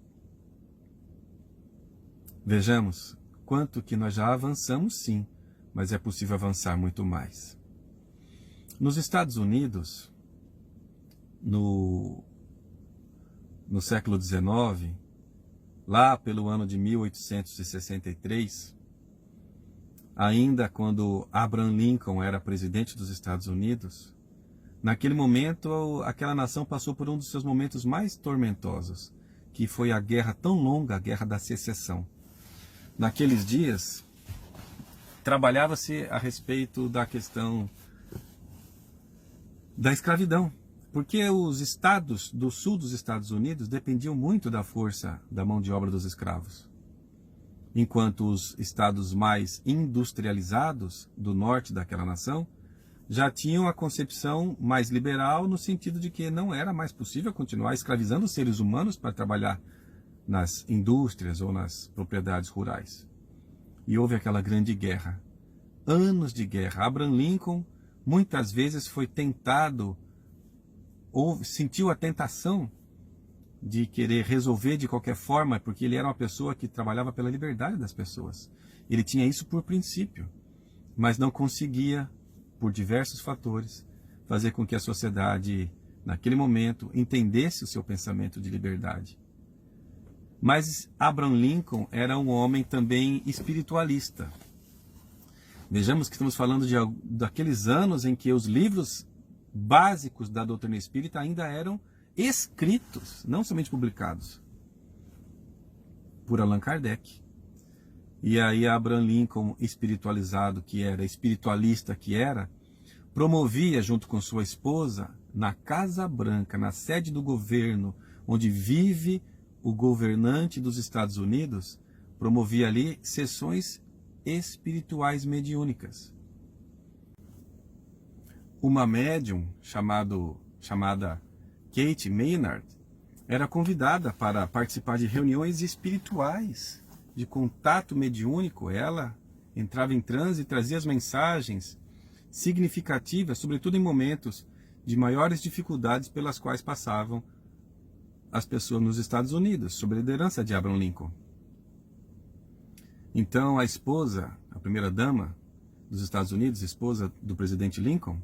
Vejamos quanto que nós já avançamos sim, mas é possível avançar muito mais. Nos Estados Unidos, no século XIX, lá pelo ano de 1863, ainda quando Abraham Lincoln era presidente dos Estados Unidos, naquele momento aquela nação passou por um dos seus momentos mais tormentosos, que foi a guerra tão longa, a Guerra da Secessão. Naqueles dias, trabalhava-se a respeito da questão da escravidão, porque os estados do sul dos Estados Unidos dependiam muito da força da mão de obra dos escravos, enquanto os estados mais industrializados do norte daquela nação já tinham a concepção mais liberal, no sentido de que não era mais possível continuar escravizando os seres humanos para trabalhar nas indústrias ou nas propriedades rurais. E houve aquela grande guerra, anos de guerra. Abraham Lincoln muitas vezes foi tentado, ou sentiu a tentação de querer resolver de qualquer forma, porque ele era uma pessoa que trabalhava pela liberdade das pessoas. Ele tinha isso por princípio, mas não conseguia, por diversos fatores, fazer com que a sociedade, naquele momento, entendesse o seu pensamento de liberdade. Mas Abraham Lincoln era um homem também espiritualista. Vejamos que estamos falando daqueles anos em que os livros básicos da doutrina espírita ainda eram escritos, não somente publicados, por Allan Kardec. E aí Abraham Lincoln, espiritualizado que era, espiritualista que era, promovia junto com sua esposa, na Casa Branca, na sede do governo, onde vive o governante dos Estados Unidos, promovia ali sessões espirituais mediúnicas. Uma médium chamada Kate Maynard era convidada para participar de reuniões espirituais, de contato mediúnico. Ela entrava em transe e trazia as mensagens significativas, sobretudo em momentos de maiores dificuldades pelas quais passavam as pessoas nos Estados Unidos, sob a liderança de Abraham Lincoln. Então a esposa, a primeira-dama dos Estados Unidos, esposa do presidente Lincoln,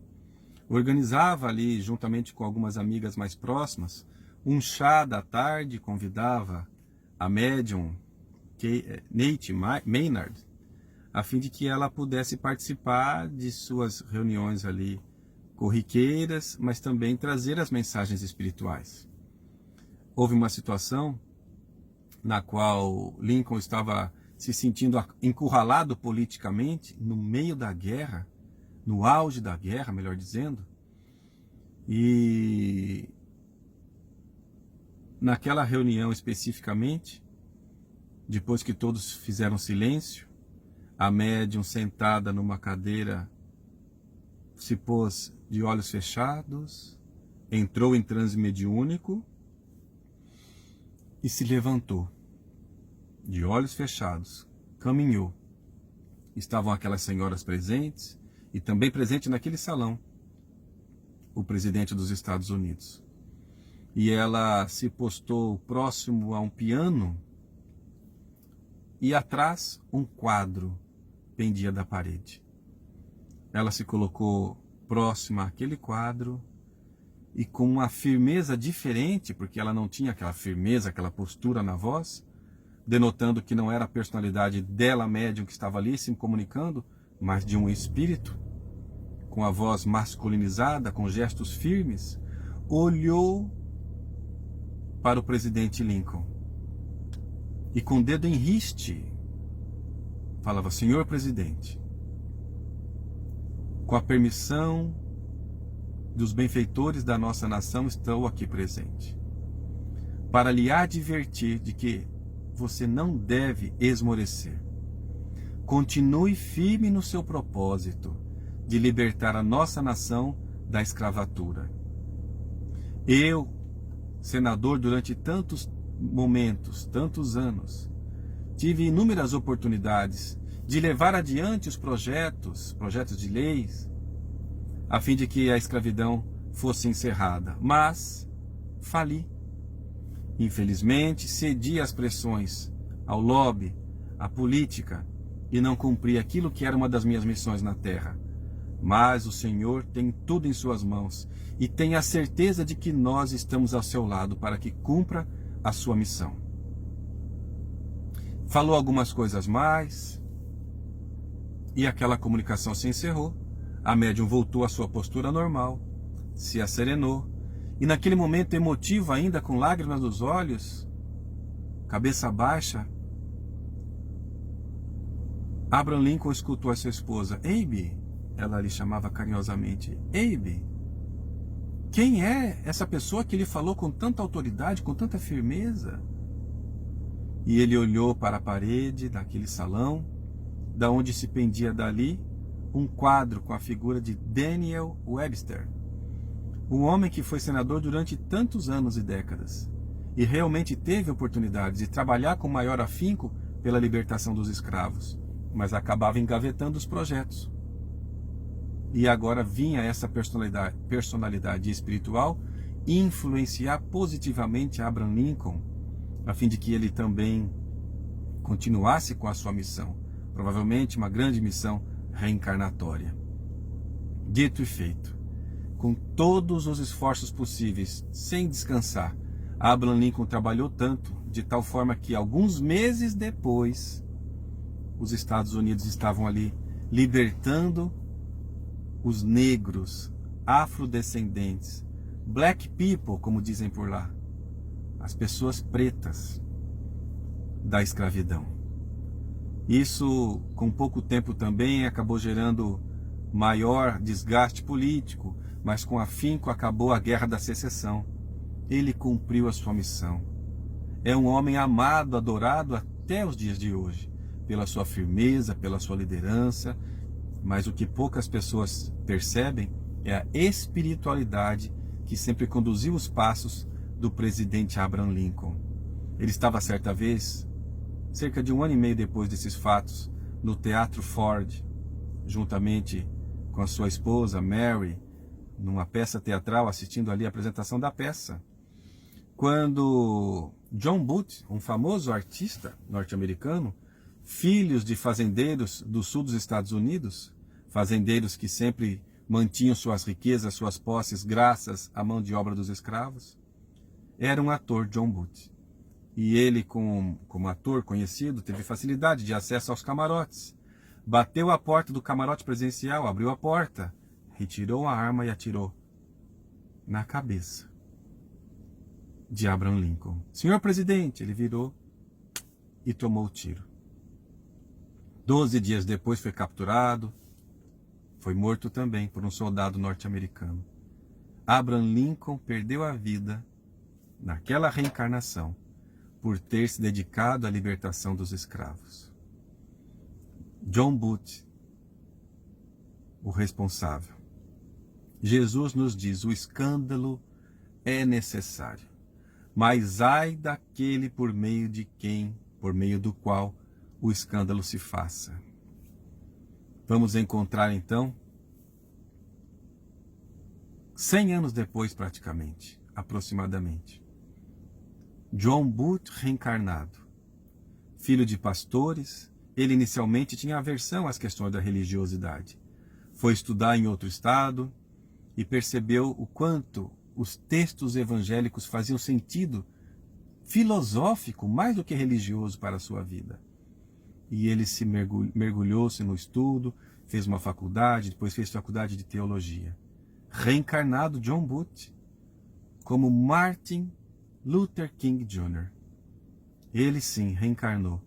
organizava ali, juntamente com algumas amigas mais próximas, um chá da tarde, convidava a médium Nate Maynard, a fim de que ela pudesse participar de suas reuniões ali corriqueiras, mas também trazer as mensagens espirituais. Houve uma situação na qual Lincoln estava se sentindo encurralado politicamente no meio da guerra, no auge da guerra, melhor dizendo, e naquela reunião especificamente, depois que todos fizeram silêncio, a médium sentada numa cadeira se pôs de olhos fechados, entrou em transe mediúnico e se levantou, de olhos fechados, caminhou. Estavam aquelas senhoras presentes e também presente naquele salão o presidente dos Estados Unidos. E ela se postou próximo a um piano e atrás um quadro pendia da parede. Ela se colocou próxima àquele quadro e com uma firmeza diferente, porque ela não tinha aquela firmeza, aquela postura na voz, denotando que não era a personalidade dela, médium, que estava ali se comunicando, mas de um espírito, com a voz masculinizada, com gestos firmes, olhou para o presidente Lincoln e com o dedo em riste falava: Senhor presidente, com a permissão dos benfeitores da nossa nação, estou aqui presente para lhe advertir de que você não deve esmorecer. Continue firme no seu propósito de libertar a nossa nação da escravatura. Eu, senador, durante tantos momentos, tantos anos, tive inúmeras oportunidades de levar adiante os projetos de leis, a fim de que a escravidão fosse encerrada, mas fali. Infelizmente, cedi às pressões, ao lobby, à política, e não cumpri aquilo que era uma das minhas missões na Terra. Mas o Senhor tem tudo em suas mãos e tem a certeza de que nós estamos ao seu lado para que cumpra a sua missão. Falou algumas coisas mais e aquela comunicação se encerrou. A médium voltou à sua postura normal, se asserenou e naquele momento emotivo, ainda com lágrimas nos olhos, cabeça baixa, Abraham Lincoln escutou a sua esposa: Abe, ela lhe chamava carinhosamente, Abe, quem é essa pessoa que lhe falou com tanta autoridade, com tanta firmeza? E ele olhou para a parede daquele salão, da onde se pendia dali um quadro com a figura de Daniel Webster, um homem que foi senador durante tantos anos e décadas, e realmente teve oportunidade de trabalhar com maior afinco pela libertação dos escravos, mas acabava engavetando os projetos. E agora vinha essa personalidade espiritual influenciar positivamente Abraham Lincoln, a fim de que ele também continuasse com a sua missão, provavelmente uma grande missão reencarnatória. Dito e feito, com todos os esforços possíveis, sem descansar, Abraham Lincoln trabalhou tanto, de tal forma que alguns meses depois, os Estados Unidos estavam ali libertando os negros, afrodescendentes, black people, como dizem por lá, as pessoas pretas da escravidão. Isso, com pouco tempo também, acabou gerando maior desgaste político, mas com afinco acabou a Guerra da Secessão. Ele cumpriu a sua missão. É um homem amado, adorado até os dias de hoje, pela sua firmeza, pela sua liderança, mas o que poucas pessoas percebem é a espiritualidade que sempre conduziu os passos do presidente Abraham Lincoln. Ele estava certa vez, cerca de 1 ano e meio depois desses fatos, no Teatro Ford, juntamente com a sua esposa Mary, numa peça teatral, assistindo ali a apresentação da peça, quando John Booth, um famoso artista norte-americano, filhos de fazendeiros do sul dos Estados Unidos, fazendeiros que sempre mantinham suas riquezas, suas posses, graças à mão de obra dos escravos, era um ator, John Booth. E ele, como ator conhecido, teve facilidade de acesso aos camarotes. Bateu a porta do camarote presidencial, abriu a porta, retirou a arma e atirou na cabeça de Abraham Lincoln. Senhor presidente, ele virou e tomou o tiro. 12 dias depois foi capturado, foi morto também por um soldado norte-americano. Abraham Lincoln perdeu a vida naquela reencarnação por ter se dedicado à libertação dos escravos. John Booth, o responsável. Jesus nos diz, o escândalo é necessário, mas ai daquele por meio do qual o escândalo se faça. Vamos encontrar então, 100 anos depois praticamente, aproximadamente, John Booth reencarnado, filho de pastores. Ele inicialmente tinha aversão às questões da religiosidade. Foi estudar em outro estado e percebeu o quanto os textos evangélicos faziam sentido filosófico mais do que religioso para a sua vida. E ele se mergulhou-se no estudo, fez uma faculdade, depois fez faculdade de teologia. Reencarnado John Booth como Martin Luther King Jr. Ele sim reencarnou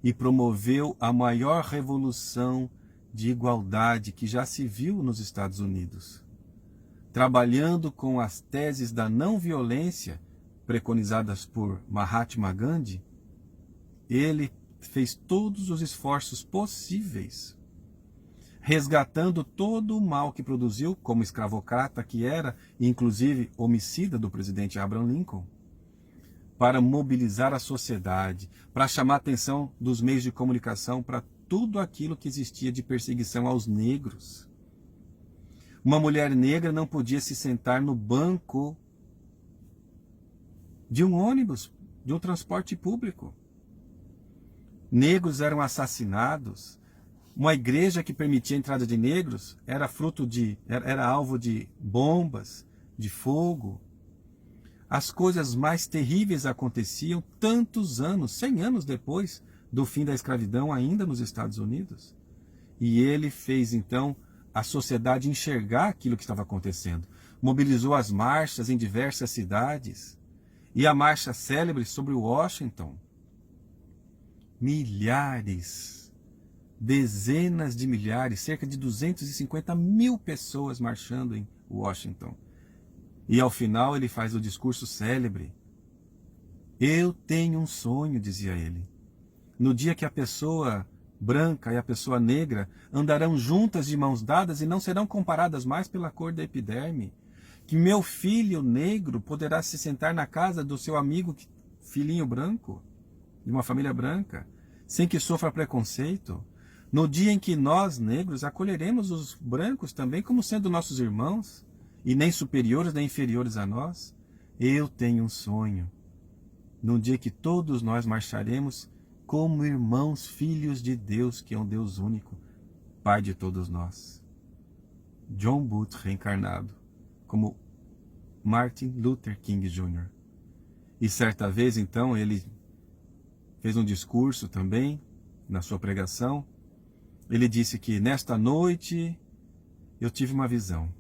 e promoveu a maior revolução de igualdade que já se viu nos Estados Unidos. Trabalhando com as teses da não violência preconizadas por Mahatma Gandhi, ele fez todos os esforços possíveis, resgatando todo o mal que produziu, como escravocrata que era, e inclusive homicida do presidente Abraham Lincoln, para mobilizar a sociedade, para chamar a atenção dos meios de comunicação para tudo aquilo que existia de perseguição aos negros. Uma mulher negra não podia se sentar no banco de um ônibus, de um transporte público. Negros eram assassinados. Uma igreja que permitia a entrada de negros era alvo de bombas, de fogo. As coisas mais terríveis aconteciam tantos anos, 100 anos depois do fim da escravidão, ainda nos Estados Unidos. E ele fez então a sociedade enxergar aquilo que estava acontecendo. Mobilizou as marchas em diversas cidades. E a marcha célebre sobre Washington. Milhares, dezenas de milhares, cerca de 250 mil pessoas marchando em Washington. E ao final ele faz o discurso célebre. Eu tenho um sonho, dizia ele. No dia que a pessoa branca e a pessoa negra andarão juntas de mãos dadas e não serão comparadas mais pela cor da epiderme, que meu filho negro poderá se sentar na casa do seu amigo filhinho branco, de uma família branca, sem que sofra preconceito. No dia em que nós, negros, acolheremos os brancos também como sendo nossos irmãos, e nem superiores nem inferiores a nós, eu tenho um sonho. No dia que todos nós marcharemos como irmãos, filhos de Deus, que é um Deus único, Pai de todos nós. John Booth reencarnado como Martin Luther King Jr. E certa vez, então, ele fez um discurso também, na sua pregação. Ele disse que nesta noite eu tive uma visão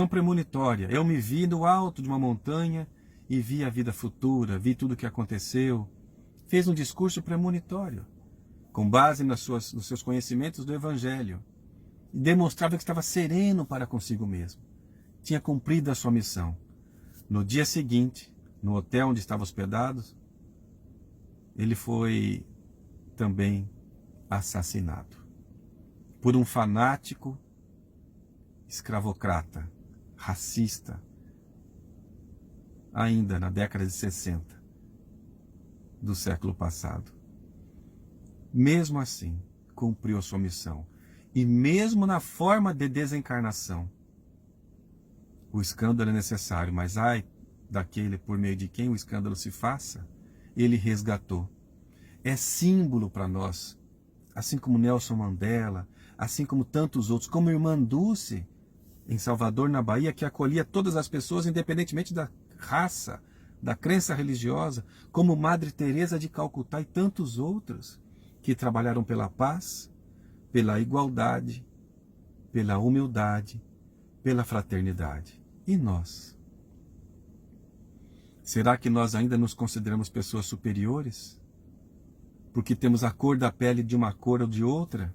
premonitória. Eu me vi no alto de uma montanha e vi a vida futura, vi tudo o que aconteceu. Fez um discurso premonitório, com base nos seus conhecimentos do Evangelho. E demonstrava que estava sereno para consigo mesmo. Tinha cumprido a sua missão. No dia seguinte, no hotel onde estava hospedado, ele foi também assassinado por um fanático escravocrata, racista, ainda na década de 60 do século passado. Mesmo assim, cumpriu a sua missão. E mesmo na forma de desencarnação, o escândalo é necessário, mas ai daquele por meio de quem o escândalo se faça, ele resgatou. É símbolo para nós, assim como Nelson Mandela, assim como tantos outros, como a Irmã Dulce, em Salvador, na Bahia, que acolhia todas as pessoas, independentemente da raça, da crença religiosa, como Madre Teresa de Calcutá e tantos outros, que trabalharam pela paz, pela igualdade, pela humildade, pela fraternidade. E nós? Será que nós ainda nos consideramos pessoas superiores? Porque temos a cor da pele de uma cor ou de outra?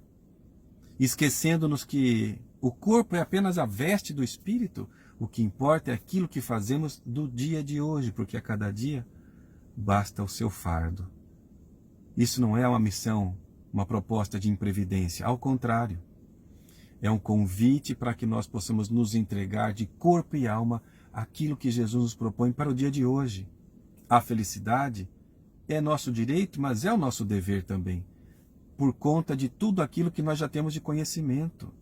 Esquecendo-nos que o corpo é apenas a veste do espírito, o que importa é aquilo que fazemos do dia de hoje, porque a cada dia basta o seu fardo. Isso não é uma missão, uma proposta de imprevidência, ao contrário. É um convite para que nós possamos nos entregar de corpo e alma àquilo que Jesus nos propõe para o dia de hoje. A felicidade é nosso direito, mas é o nosso dever também, por conta de tudo aquilo que nós já temos de conhecimento.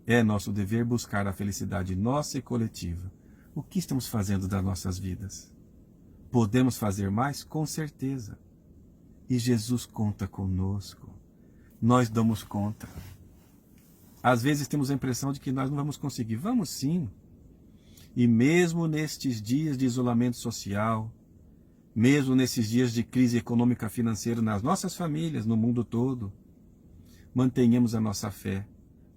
É nosso dever buscar a felicidade nossa e coletiva. O que estamos fazendo das nossas vidas? Podemos fazer mais? Com certeza. E Jesus conta conosco. Nós damos conta. Às vezes temos a impressão de que nós não vamos conseguir. Vamos sim. E mesmo nestes dias de isolamento social, mesmo nesses dias de crise econômica financeira nas nossas famílias, no mundo todo, mantenhamos a nossa fé,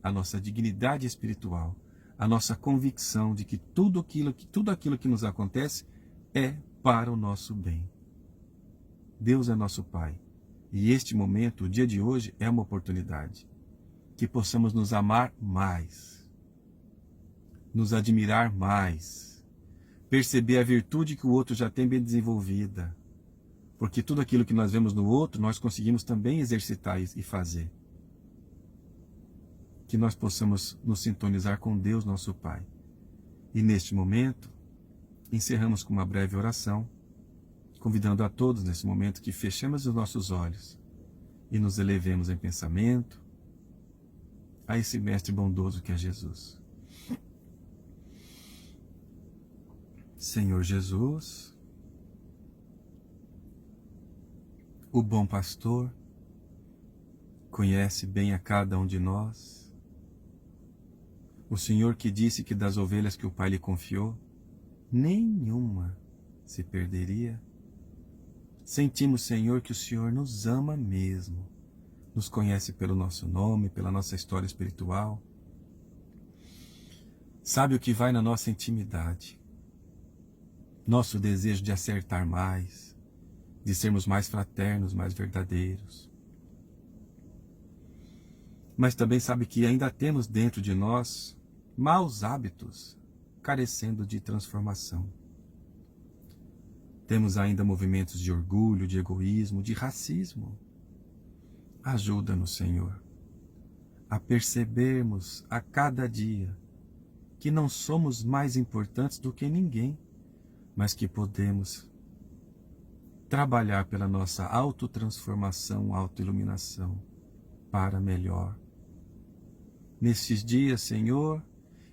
a nossa dignidade espiritual, a nossa convicção de que tudo aquilo que nos acontece é para o nosso bem. Deus é nosso Pai. E este momento, o dia de hoje, é uma oportunidade. Que possamos nos amar mais, nos admirar mais, perceber a virtude que o outro já tem bem desenvolvida. Porque tudo aquilo que nós vemos no outro, nós conseguimos também exercitar e fazer. Que nós possamos nos sintonizar com Deus, nosso Pai. E neste momento, encerramos com uma breve oração, convidando a todos nesse momento que fechemos os nossos olhos e nos elevemos em pensamento a esse Mestre bondoso que é Jesus. Senhor Jesus, o bom pastor, conhece bem a cada um de nós. O Senhor que disse que das ovelhas que o Pai lhe confiou, nenhuma se perderia. Sentimos, Senhor, que o Senhor nos ama mesmo, nos conhece pelo nosso nome, pela nossa história espiritual, sabe o que vai na nossa intimidade, nosso desejo de acertar mais, de sermos mais fraternos, mais verdadeiros. Mas também sabe que ainda temos dentro de nós maus hábitos, carecendo de transformação. Temos ainda movimentos de orgulho, de egoísmo, de racismo. Ajuda-nos, Senhor, a percebermos a cada dia que não somos mais importantes do que ninguém, mas que podemos trabalhar pela nossa autotransformação, autoiluminação para melhor. Nesses dias, Senhor,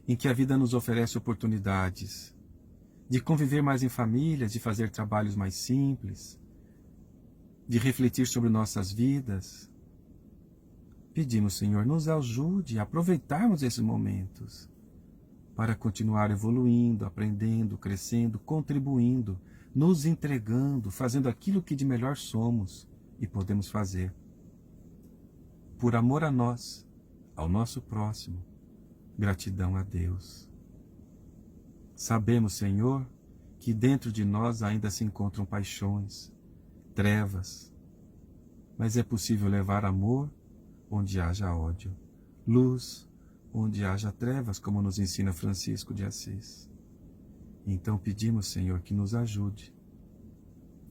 em que a vida nos oferece oportunidades de conviver mais em famílias, de fazer trabalhos mais simples, de refletir sobre nossas vidas, pedimos, Senhor, nos ajude a aproveitarmos esses momentos para continuar evoluindo, aprendendo, crescendo, contribuindo, nos entregando, fazendo aquilo que de melhor somos e podemos fazer. Por amor a nós, ao nosso próximo, gratidão a Deus. Sabemos, Senhor, que dentro de nós ainda se encontram paixões, trevas, mas é possível levar amor onde haja ódio, luz onde haja trevas, como nos ensina Francisco de Assis. Então pedimos, Senhor, que nos ajude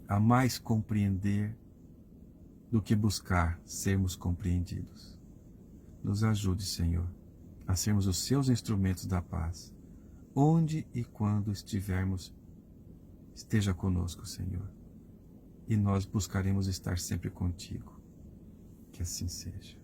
a mais compreender do que buscar sermos compreendidos. Nos ajude, Senhor, a sermos os seus instrumentos da paz, onde e quando estivermos. Esteja conosco, Senhor, e nós buscaremos estar sempre contigo. Que assim seja.